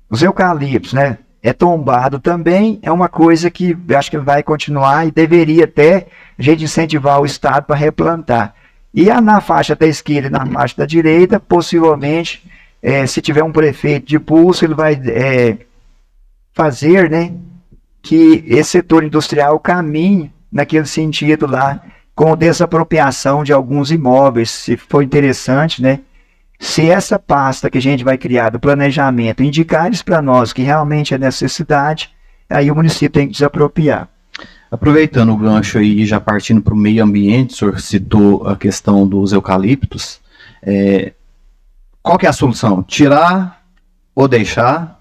os eucaliptos, né? É tombado também, é uma coisa que eu acho que vai continuar e deveria até a gente incentivar o Estado para replantar. E na faixa da esquerda e na faixa da direita, possivelmente, se tiver um prefeito de pulso, ele vai fazer, né, que esse setor industrial caminhe naquele sentido lá, com desapropriação de alguns imóveis, se for interessante, né? Se essa pasta que a gente vai criar do planejamento indicar isso para nós que realmente é necessidade, aí o município tem que desapropriar. Aproveitando o gancho aí, já partindo para o meio ambiente, o senhor citou a questão dos eucaliptos. Qual que é a solução? Tirar ou deixar?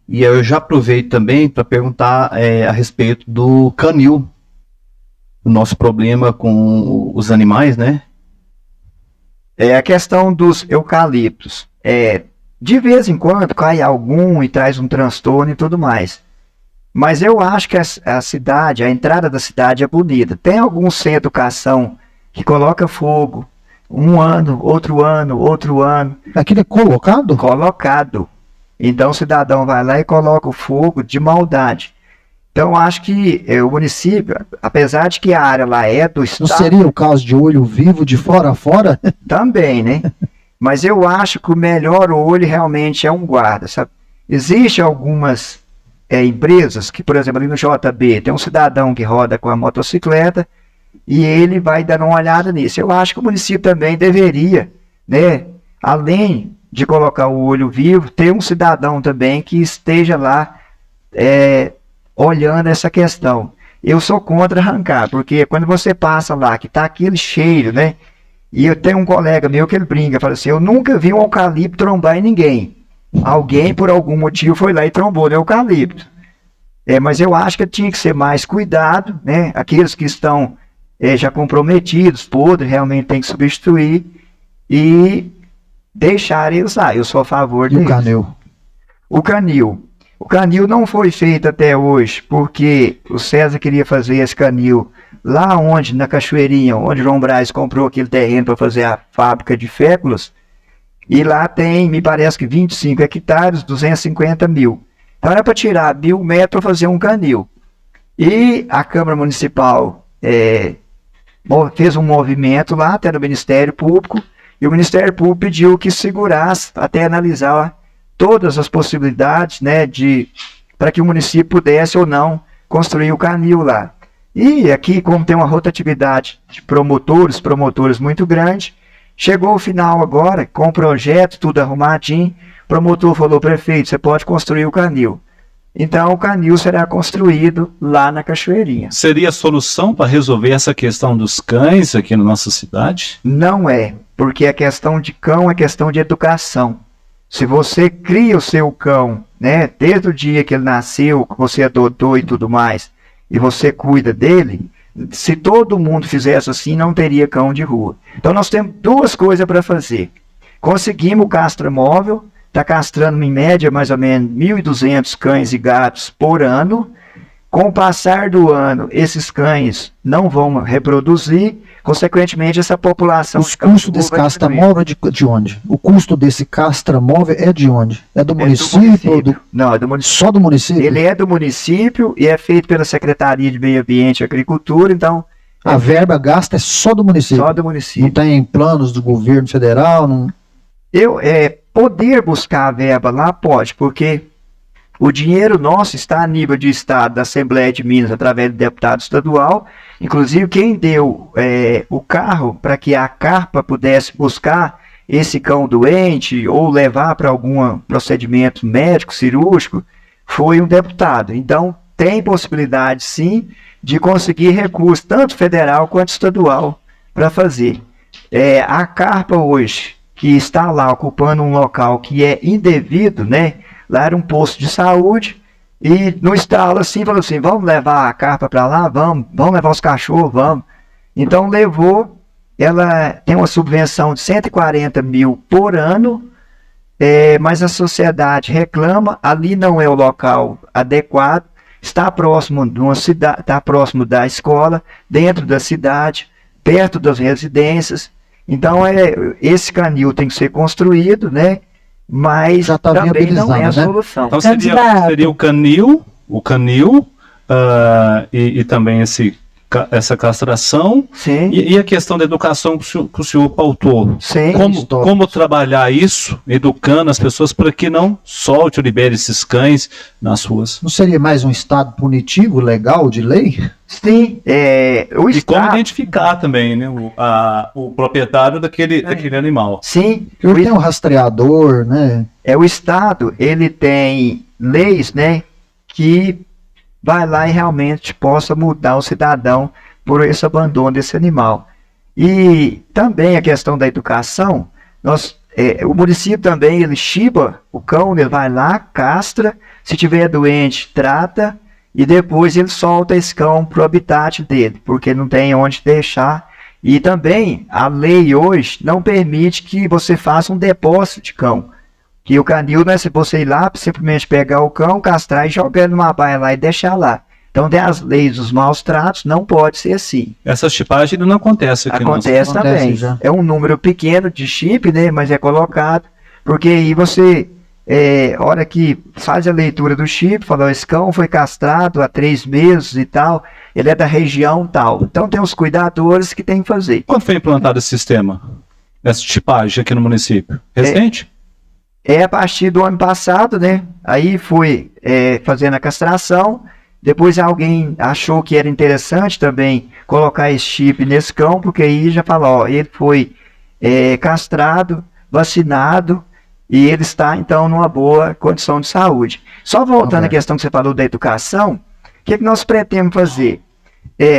E eu já aproveito também para perguntar a respeito do canil, o nosso problema com os animais, né? A questão dos eucaliptos. De vez em quando cai algum e traz um transtorno e tudo mais. Mas eu acho que a cidade, a entrada da cidade é bonita. Tem algum sem educação que coloca fogo um ano, outro ano, outro ano. Aquilo é colocado? Colocado. Então o cidadão vai lá e coloca o fogo de maldade. Então acho que o município, apesar de que a área lá é do Estado... Não seria o caso de olho vivo de fora a fora? Também, né? Mas eu acho que o melhor olho realmente é um guarda, sabe? Existem algumas empresas que, por exemplo, ali no JB, tem um cidadão que roda com a motocicleta e ele vai dar uma olhada nisso. Eu acho que o município também deveria, né, além de colocar o olho vivo, ter um cidadão também que esteja lá olhando essa questão. Eu sou contra arrancar, porque quando você passa lá, que tá aquele cheiro, né? E eu tenho um colega meu que ele brinca, fala assim, eu nunca vi um eucalipto trombar em ninguém. Alguém, por algum motivo, foi lá e trombou no eucalipto. Mas eu acho que tinha que ser mais cuidado, né? Aqueles que estão já comprometidos, podres, realmente tem que substituir e deixar eles lá. Eu sou a favor disso. E o canil? O canil. O canil não foi feito até hoje, porque o César queria fazer esse canil lá onde, na Cachoeirinha, onde João Braz comprou aquele terreno para fazer a fábrica de féculas, e lá tem, me parece que 25 hectares, 250 mil. Então era para tirar 1.000 metros para fazer um canil. E a Câmara Municipal fez um movimento lá, até no Ministério Público, E o Ministério Público pediu que segurasse até analisar todas as possibilidades, né, para que o município pudesse ou não construir o canil lá. E aqui, como tem uma rotatividade de promotores muito grande, chegou o final agora, com o projeto, tudo arrumadinho, o promotor falou: prefeito, você pode construir o canil. Então, o canil será construído lá na Cachoeirinha. Seria a solução para resolver essa questão dos cães aqui na nossa cidade? Não é, porque a questão de cão é questão de educação. Se você cria o seu cão, né, desde o dia que ele nasceu, que você adotou e tudo mais, e você cuida dele, se todo mundo fizesse assim, não teria cão de rua. Então nós temos duas coisas para fazer. Conseguimos o castra móvel, está castrando em média mais ou menos 1.200 cães e gatos por ano. Com o passar do ano, esses cães não vão reproduzir, consequentemente essa população... Os custos desse castra móvel é de onde? O custo desse castra móvel é de onde? É do município? Não, é do município. Só do município? Ele é do município e é feito pela Secretaria de Meio Ambiente e Agricultura, então... A verba gasta é só do município? Só do Não município. tem planos do governo federal? Não... Poder buscar a verba lá pode, porque o dinheiro nosso está a nível de Estado, da Assembleia de Minas, através do deputado estadual. Inclusive, quem deu o carro para que a Carpa pudesse buscar esse cão doente ou levar para algum procedimento médico, cirúrgico, foi um deputado. Então, tem possibilidade, sim, de conseguir recurso, tanto federal quanto estadual, para fazer. A Carpa hoje, que está lá ocupando um local que é indevido, né? Lá era um posto de saúde, e no estalo assim, falou assim: vamos levar a Carpa para lá? Vamos levar os cachorros, vamos. Então levou, ela tem uma subvenção de 140 mil por ano, mas a sociedade reclama, ali não é o local adequado, está próximo de uma cidade, está próximo da escola, dentro da cidade, perto das residências. Então esse canil tem que ser construído, né? Mas já tá também não é a né? solução. Então seria o canil, e também essa castração. Sim, E a questão da educação que o senhor pautou. sim. Como trabalhar isso, educando as pessoas para que não solte ou libere esses cães nas ruas? Não seria mais um estado punitivo, legal, de lei? Sim, o E como Estado... identificar também, né, o proprietário daquele animal. Sim, Ele tem um rastreador, né? o Estado, ele tem leis, né, que vai lá e realmente possa mudar o cidadão por esse abandono desse animal. E também a questão da educação, o município também, ele chiba o cão, ele vai lá, castra, se tiver doente, trata, e depois ele solta esse cão para o habitat dele, porque não tem onde deixar. E também a lei hoje não permite que você faça um depósito de cão. Que o canil não é se você ir lá, simplesmente pegar o cão, castrar e jogar numa baia lá e deixar lá. Então tem as leis dos maus tratos, não pode ser assim. Essa chipagem não acontece aqui. Acontece também. já. É um número pequeno de chip, né? Mas é colocado, porque aí você, hora que faz a leitura do chip, fala: esse cão foi castrado há 3 meses e tal, ele é da região tal. Então tem os cuidadores que tem que fazer. Quando foi implantado esse sistema? Essa chipagem aqui no município? Recente? A partir do ano passado, né? Aí foi fazendo a castração. Depois alguém achou que era interessante também colocar esse chip nesse cão, porque aí já falou: ele foi castrado, vacinado, e ele está então numa boa condição de saúde. Só voltando à questão que você falou da educação, o que nós pretendemos fazer?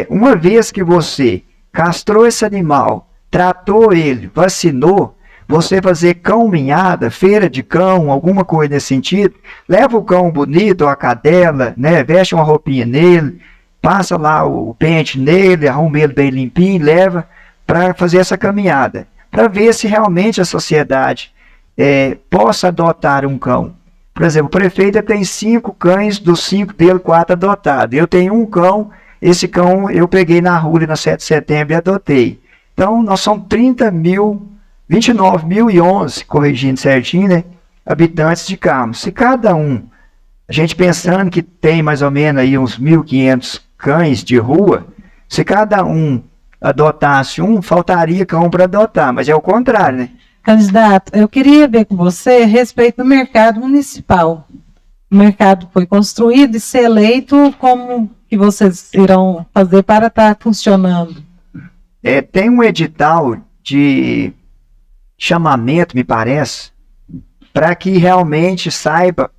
Uma vez que você castrou esse animal, tratou ele, vacinou, você fazer cão-minhada, feira de cão, alguma coisa nesse sentido, leva o cão bonito, a cadela, né, veste uma roupinha nele, passa lá o pente nele, arruma ele bem limpinho, leva para fazer essa caminhada, para ver se realmente a sociedade possa adotar um cão. Por exemplo, o prefeito tem 5 cães, dos 5 dele, 4 adotados. Eu tenho um cão, esse cão eu peguei na rua na 7 de setembro e adotei. Então, nós somos 29.011, corrigindo certinho, né, habitantes de Carmos. Se cada um, a gente pensando que tem mais ou menos aí uns 1.500 cães de rua, se cada um adotasse um, faltaria cão para adotar, mas é o contrário, né? Candidato, eu queria ver com você a respeito do mercado municipal. O mercado foi construído e ser eleito, como que vocês irão fazer para estar funcionando? Tem um edital de chamamento, me parece, para que realmente saiba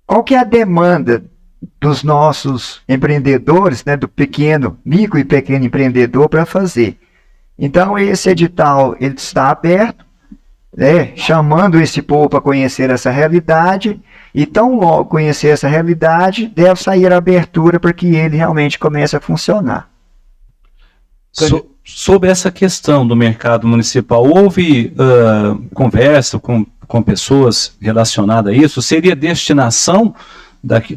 qual que é a demanda dos nossos empreendedores, né, do micro e pequeno empreendedor para fazer. Então esse edital ele está aberto, né, chamando esse povo para conhecer essa realidade, e tão logo conhecer essa realidade, deve sair a abertura para que ele realmente comece a funcionar. Sobre essa questão do mercado municipal, houve conversa com pessoas relacionadas a isso? Seria destinação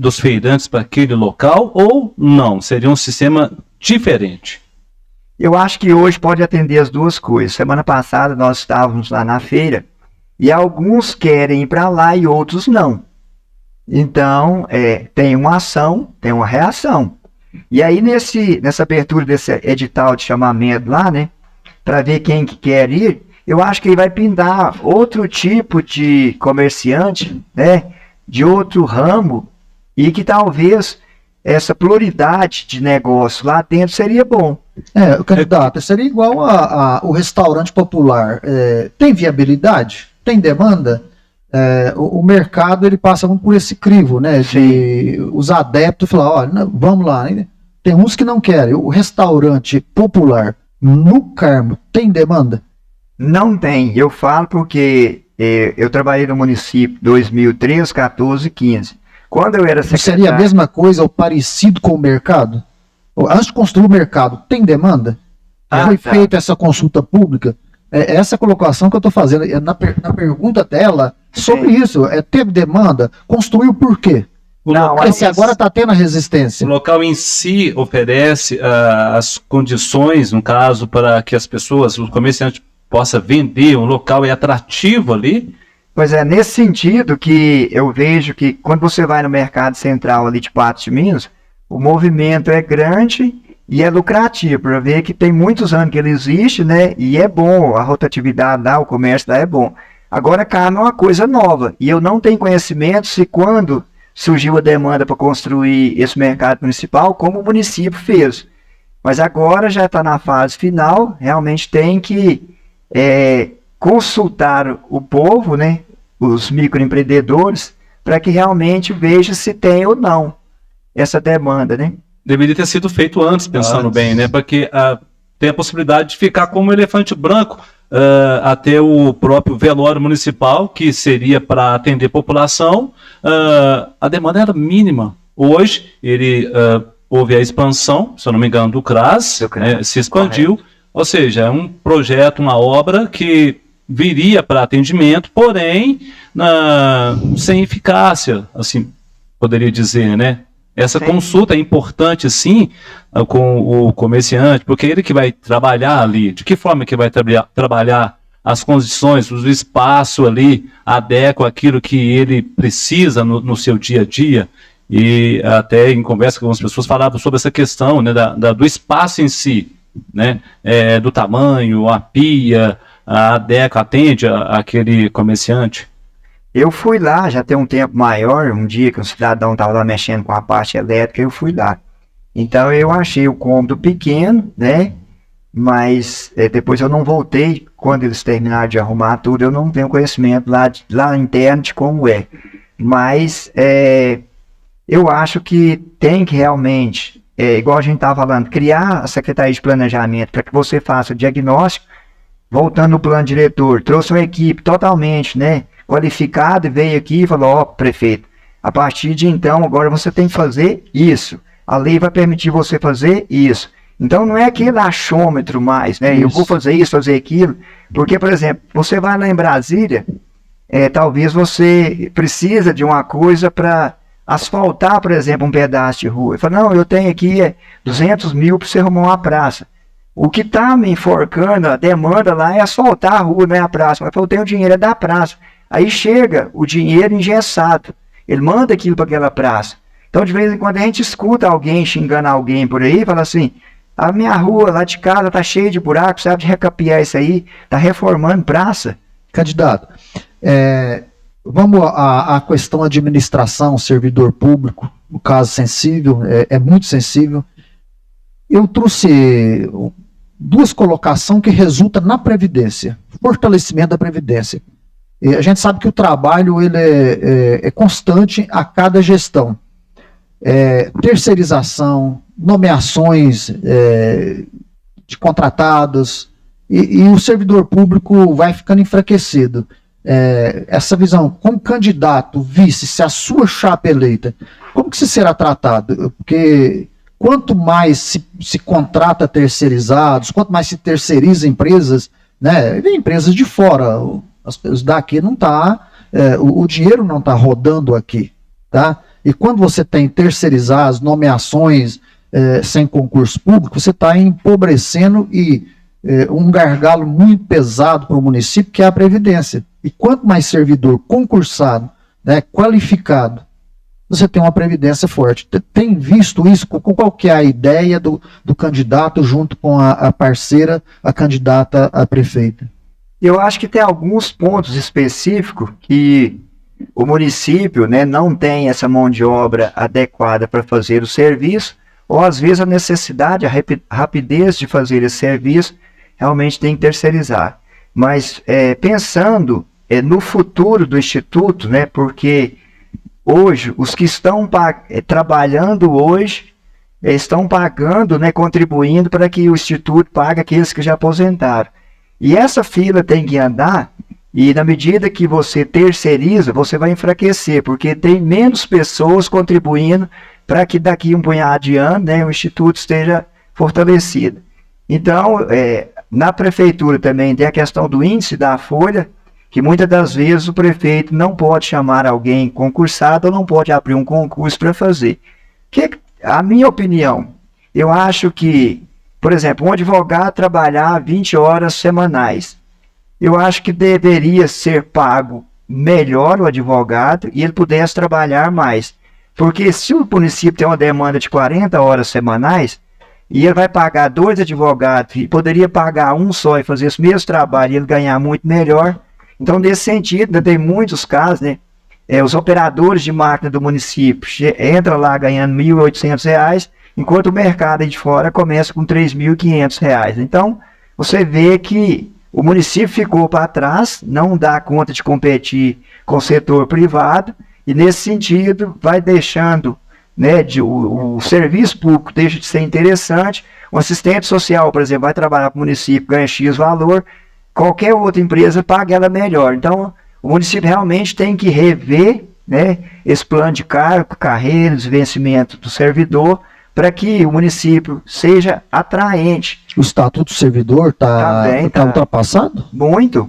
dos feirantes para aquele local ou não? Seria um sistema diferente? Eu acho que hoje pode atender as duas coisas. Semana passada nós estávamos lá na feira e alguns querem ir para lá e outros não. Então, tem uma ação, tem uma reação. E aí, nessa abertura desse edital de chamamento lá, né, para ver quem que quer ir, eu acho que ele vai pintar outro tipo de comerciante, né, de outro ramo, e que talvez essa pluralidade de negócio lá dentro seria bom. Candidato, seria igual o restaurante popular. Tem viabilidade? Tem demanda? O mercado ele passa por esse crivo, né? De os adeptos falar, olha, vamos lá. Tem uns que não querem. O restaurante popular no Carmo tem demanda? Não tem. Eu falo porque eu trabalhei no município 2013, 14, 15. Quando eu era secretário... Seria a mesma coisa ou parecido com o mercado? Antes de construir o mercado, tem demanda? Foi feita essa consulta pública? Essa colocação que eu estou fazendo na pergunta dela sobre isso. Teve demanda? Construiu por quê? Se agora está tendo a resistência. O local em si oferece as condições, no caso, para que as pessoas, o comerciante possa vender, um local é atrativo ali? Pois é, nesse sentido que eu vejo que quando você vai no mercado central ali de Patos de Minas, o movimento é grande e é lucrativo, para ver que tem muitos anos que ele existe, né? E é bom, a rotatividade lá, o comércio lá é bom. Agora, Carmo é uma coisa nova, e eu não tenho conhecimento se quando surgiu a demanda para construir esse mercado municipal, como o município fez. Mas agora já está na fase final, realmente tem que consultar o povo, né? Os microempreendedores, para que realmente veja se tem ou não essa demanda, né? Deveria ter sido feito antes, pensando bem, né? Porque tem a possibilidade de ficar como um elefante branco até o próprio velório municipal, que seria para atender a população. A demanda era mínima. Hoje, houve a expansão, se eu não me engano, do CRAS, né, se expandiu. Correto. Ou seja, é um projeto, uma obra que viria para atendimento, porém, sem eficácia, assim, poderia dizer, né? Essa consulta é importante, sim, com o comerciante, porque é ele que vai trabalhar ali. De que forma que vai trabalhar as condições, o espaço ali, adequa aquilo que ele precisa no seu dia a dia. E até em conversa com algumas pessoas falavam sobre essa questão, né, do espaço em si, né, do tamanho, a pia, adequa, atende aquele comerciante. Eu fui lá, já tem um tempo maior, um dia que um cidadão estava lá mexendo com a parte elétrica, eu fui lá. Então eu achei o cômodo pequeno, né? Mas depois eu não voltei, quando eles terminaram de arrumar tudo, eu não tenho conhecimento lá interno de como é. Mas eu acho que tem que realmente, igual a gente estava falando, criar a Secretaria de Planejamento para que você faça o diagnóstico, voltando no plano diretor, trouxe uma equipe totalmente, né, qualificada e veio aqui e falou, ó, prefeito, a partir de então, agora você tem que fazer isso. A lei vai permitir você fazer isso. Então não é aquele achômetro mais, né? Isso. Eu vou fazer isso, fazer aquilo. Porque, por exemplo, você vai lá em Brasília, talvez você precisa de uma coisa para asfaltar, por exemplo, um pedaço de rua. Eu falo, não, eu tenho aqui 200 mil para você arrumar uma praça. O que está me enforcando, a demanda lá é asfaltar a rua, não é a praça. Mas eu tenho o dinheiro, é da praça. Aí chega o dinheiro engessado. Ele manda aquilo para aquela praça. Então, de vez em quando, a gente escuta alguém xingando alguém por aí, fala assim, A minha rua lá de casa tá cheia de buracos, sabe de recapear isso aí, tá reformando praça. Candidato, vamos à questão administração, servidor público, o caso sensível, é muito sensível. Eu trouxe duas colocações que resultam na Previdência, fortalecimento da Previdência. E a gente sabe que o trabalho ele é constante a cada gestão. Terceirização, nomeações de contratados, e o servidor público vai ficando enfraquecido. Essa visão, como candidato, vice, se a sua chapa é eleita, como que isso será tratado? Porque quanto mais se contrata terceirizados, quanto mais se terceiriza empresas, né, vem empresas de fora, os daqui não está, o dinheiro não está rodando aqui, tá? E quando você tem terceirizados, nomeações sem concurso público, você está empobrecendo um gargalo muito pesado para o município, que é a Previdência. E quanto mais servidor concursado, né, qualificado, você tem uma Previdência forte. Tem visto isso? Qual que é a ideia do candidato junto com a parceira, a candidata a prefeita? Eu acho que tem alguns pontos específicos que o município, né, não tem essa mão de obra adequada para fazer o serviço, ou às vezes a necessidade, a rapidez de fazer esse serviço, realmente tem que terceirizar. Mas pensando no futuro do Instituto, né, porque hoje os que estão trabalhando hoje estão pagando, né, contribuindo para que o Instituto pague aqueles que já aposentaram. E essa fila tem que andar, e na medida que você terceiriza, você vai enfraquecer, porque tem menos pessoas contribuindo para que daqui um punhado de anos, né, o Instituto esteja fortalecido. Então, na prefeitura também tem a questão do índice da folha, que muitas das vezes o prefeito não pode chamar alguém concursado ou não pode abrir um concurso para fazer. A minha opinião, eu acho que, por exemplo, um advogado trabalhar 20 horas semanais, eu acho que deveria ser pago melhor o advogado e ele pudesse trabalhar mais. Porque se o município tem uma demanda de 40 horas semanais, e ele vai pagar 2 advogados, e poderia pagar um só e fazer esse mesmo trabalho e ele ganhar muito melhor. Então, nesse sentido, tem muitos casos, né? Os operadores de máquina do município entram lá ganhando R$ 1.800, enquanto o mercado aí de fora começa com R$ 3.500. Então, você vê que o município ficou para trás, não dá conta de competir com o setor privado, e nesse sentido vai deixando, né, o serviço público deixa de ser interessante. Um assistente social, por exemplo, vai trabalhar para o município, ganha X valor, qualquer outra empresa paga ela melhor. Então, o município realmente tem que rever, né, esse plano de cargo, carreira, vencimento do servidor, para que o município seja atraente. O Estatuto do Servidor está ultrapassado? Muito.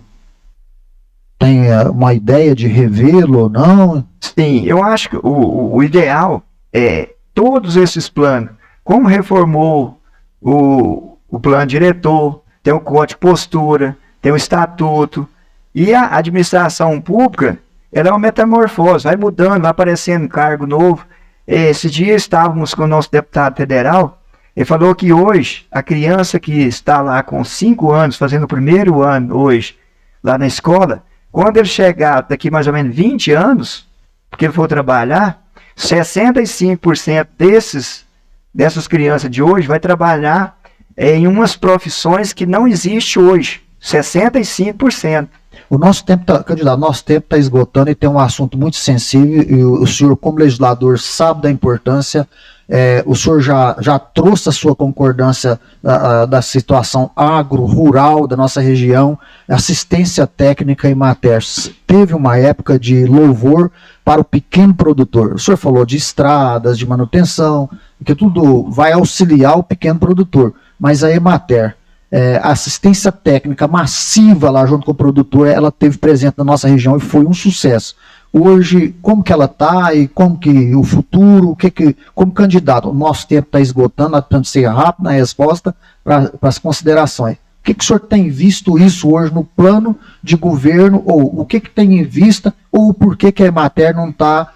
Tem uma ideia de revê-lo ou não? Sim, eu acho que o ideal é todos esses planos, como reformou o plano diretor, tem o código de postura, tem o estatuto, e a administração pública, ela é uma metamorfose, vai mudando, vai aparecendo cargo novo. Esse dia estávamos com o nosso deputado federal, ele falou que hoje, a criança que está lá com 5 anos, fazendo o primeiro ano hoje, lá na escola, quando ele chegar daqui mais ou menos 20 anos, porque ele for trabalhar, 65% dessas crianças de hoje vai trabalhar em umas profissões que não existem hoje. 65%. O nosso tempo está esgotando, e tem um assunto muito sensível, e o senhor, como legislador, sabe da importância. O senhor já trouxe a sua concordância da situação agro-rural da nossa região, assistência técnica e matéria. Teve uma época de louvor para o pequeno produtor. O senhor falou de estradas, de manutenção, que tudo vai auxiliar o pequeno produtor, mas a Emater, a assistência técnica massiva lá junto com o produtor, ela teve presente na nossa região e foi um sucesso. Hoje, como que ela está e como que o futuro, como candidato, o nosso tempo está esgotando, nós precisamos ser rápido na resposta para as considerações. O que o senhor tem visto isso hoje no plano de governo, ou o que tem em vista, ou por que a Emater não está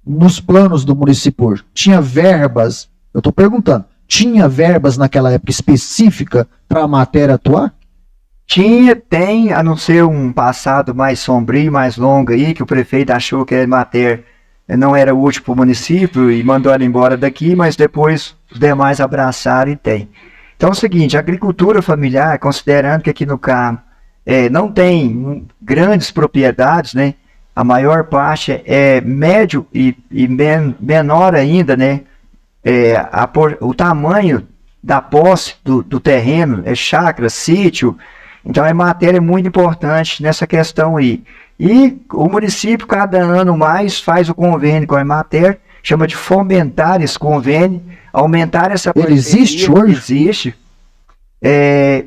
nos planos do município hoje? Tinha verbas, eu estou perguntando, tinha verbas naquela época específica para a matéria atuar? Tem, a não ser um passado mais sombrio, mais longo aí, que o prefeito achou que a Emater não era útil para o município e mandou ela embora daqui, mas depois os demais abraçaram e tem. Então é o seguinte, a agricultura familiar, considerando que aqui no Carmo não tem grandes propriedades, né? A maior parte é médio e menor ainda, né? O tamanho da posse do terreno é chácara, sítio. Então a Emater é muito importante nessa questão aí. E o município, cada ano mais, faz o convênio com a Emater, chama de fomentar esse convênio, aumentar essa parceria. Ele existe hoje? Existe.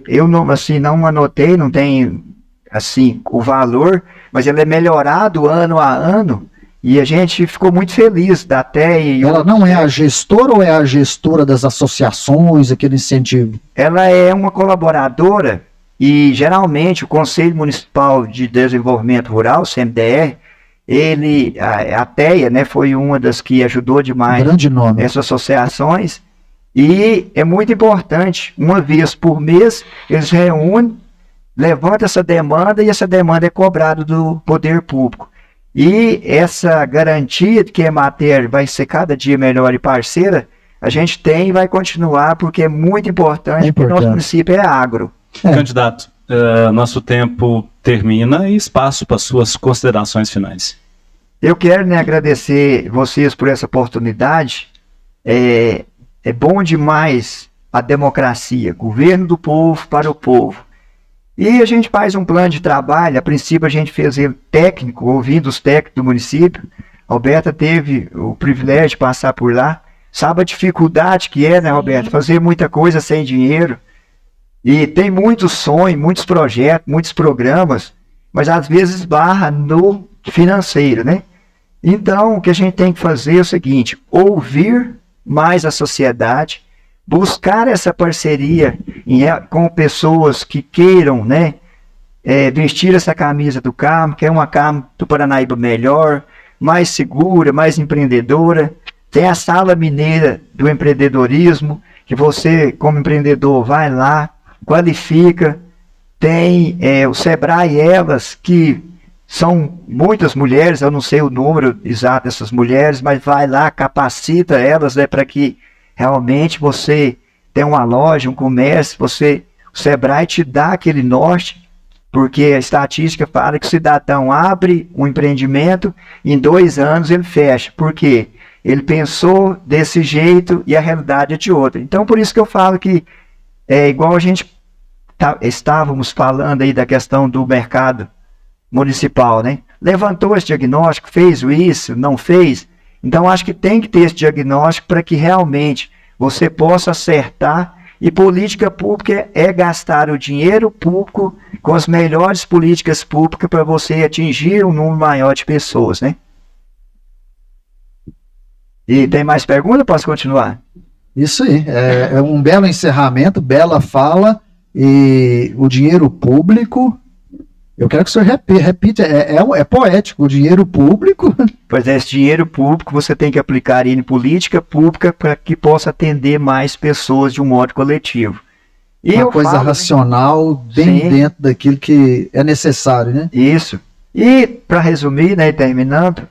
Eu não anotei, não tem assim, o valor, mas ele é melhorado ano a ano, e a gente ficou muito feliz da TEA. Ela não é a gestora ou é a gestora das associações, aquele incentivo? Ela é uma colaboradora. E, geralmente, o Conselho Municipal de Desenvolvimento Rural, CMDR, a TEA, né, foi uma das que ajudou demais essas associações. E é muito importante, uma vez por mês, eles reúnem, levantam essa demanda e essa demanda é cobrada do poder público. E essa garantia de que a Emater vai ser cada dia melhor e parceira, a gente tem e vai continuar, porque é muito importante, porque o nosso município é agro. Candidato, nosso tempo termina e espaço para suas considerações finais. Eu quero, né, agradecer vocês por essa oportunidade. É bom demais a democracia, governo do povo para o povo. E a gente faz um plano de trabalho, a princípio a gente fez ele técnico, ouvindo os técnicos do município. A Roberta teve o privilégio de passar por lá, sabe a dificuldade que é, né, Roberta, fazer muita coisa sem dinheiro. E tem muitos sonhos, muitos projetos, muitos programas, mas às vezes barra no financeiro, né? Então, o que a gente tem que fazer é o seguinte, ouvir mais a sociedade, buscar essa parceria com pessoas que queiram, né, vestir essa camisa do Carmo, que é uma Carmo do Paranaíba melhor, mais segura, mais empreendedora. Tem a Sala Mineira do Empreendedorismo, que você, como empreendedor, vai lá, qualifica. Tem o Sebrae Elas, que são muitas mulheres, eu não sei o número exato dessas mulheres, mas vai lá, capacita elas, né, para que realmente você tenha uma loja, um comércio, o Sebrae te dá aquele norte, porque a estatística fala que o cidadão abre um empreendimento, em 2 anos ele fecha. Por quê? Ele pensou desse jeito e a realidade é de outra. Então, por isso que eu falo que é igual a gente estávamos falando aí da questão do mercado municipal, né? Levantou esse diagnóstico, fez isso, não fez. Então, acho que tem que ter esse diagnóstico para que realmente você possa acertar. E política pública é gastar o dinheiro público com as melhores políticas públicas para você atingir um número maior de pessoas, né? E tem mais perguntas? Posso continuar? Isso aí, é um belo encerramento, bela fala, e o dinheiro público, eu quero que o senhor repita, é poético, o dinheiro público. Pois é, esse dinheiro público você tem que aplicar em política pública para que possa atender mais pessoas de um modo coletivo. E uma coisa racional, bem dentro daquilo que é necessário, né? Isso. E, para resumir, né, terminando,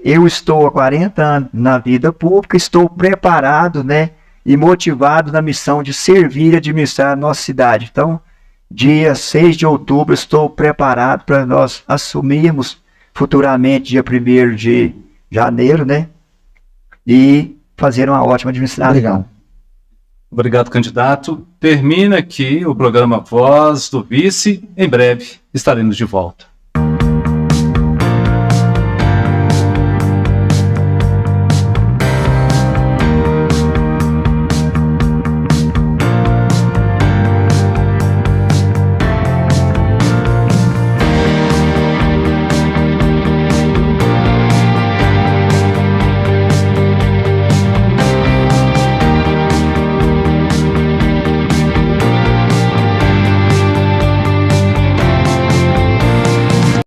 eu estou há 40 anos na vida pública, estou preparado, né, e motivado na missão de servir e administrar a nossa cidade. Então, dia 6 de outubro, estou preparado para nós assumirmos futuramente, dia 1º de janeiro, né, e fazer uma ótima administração. Legal. Obrigado, candidato. Termina aqui o programa Voz do Vice. Em breve estaremos de volta.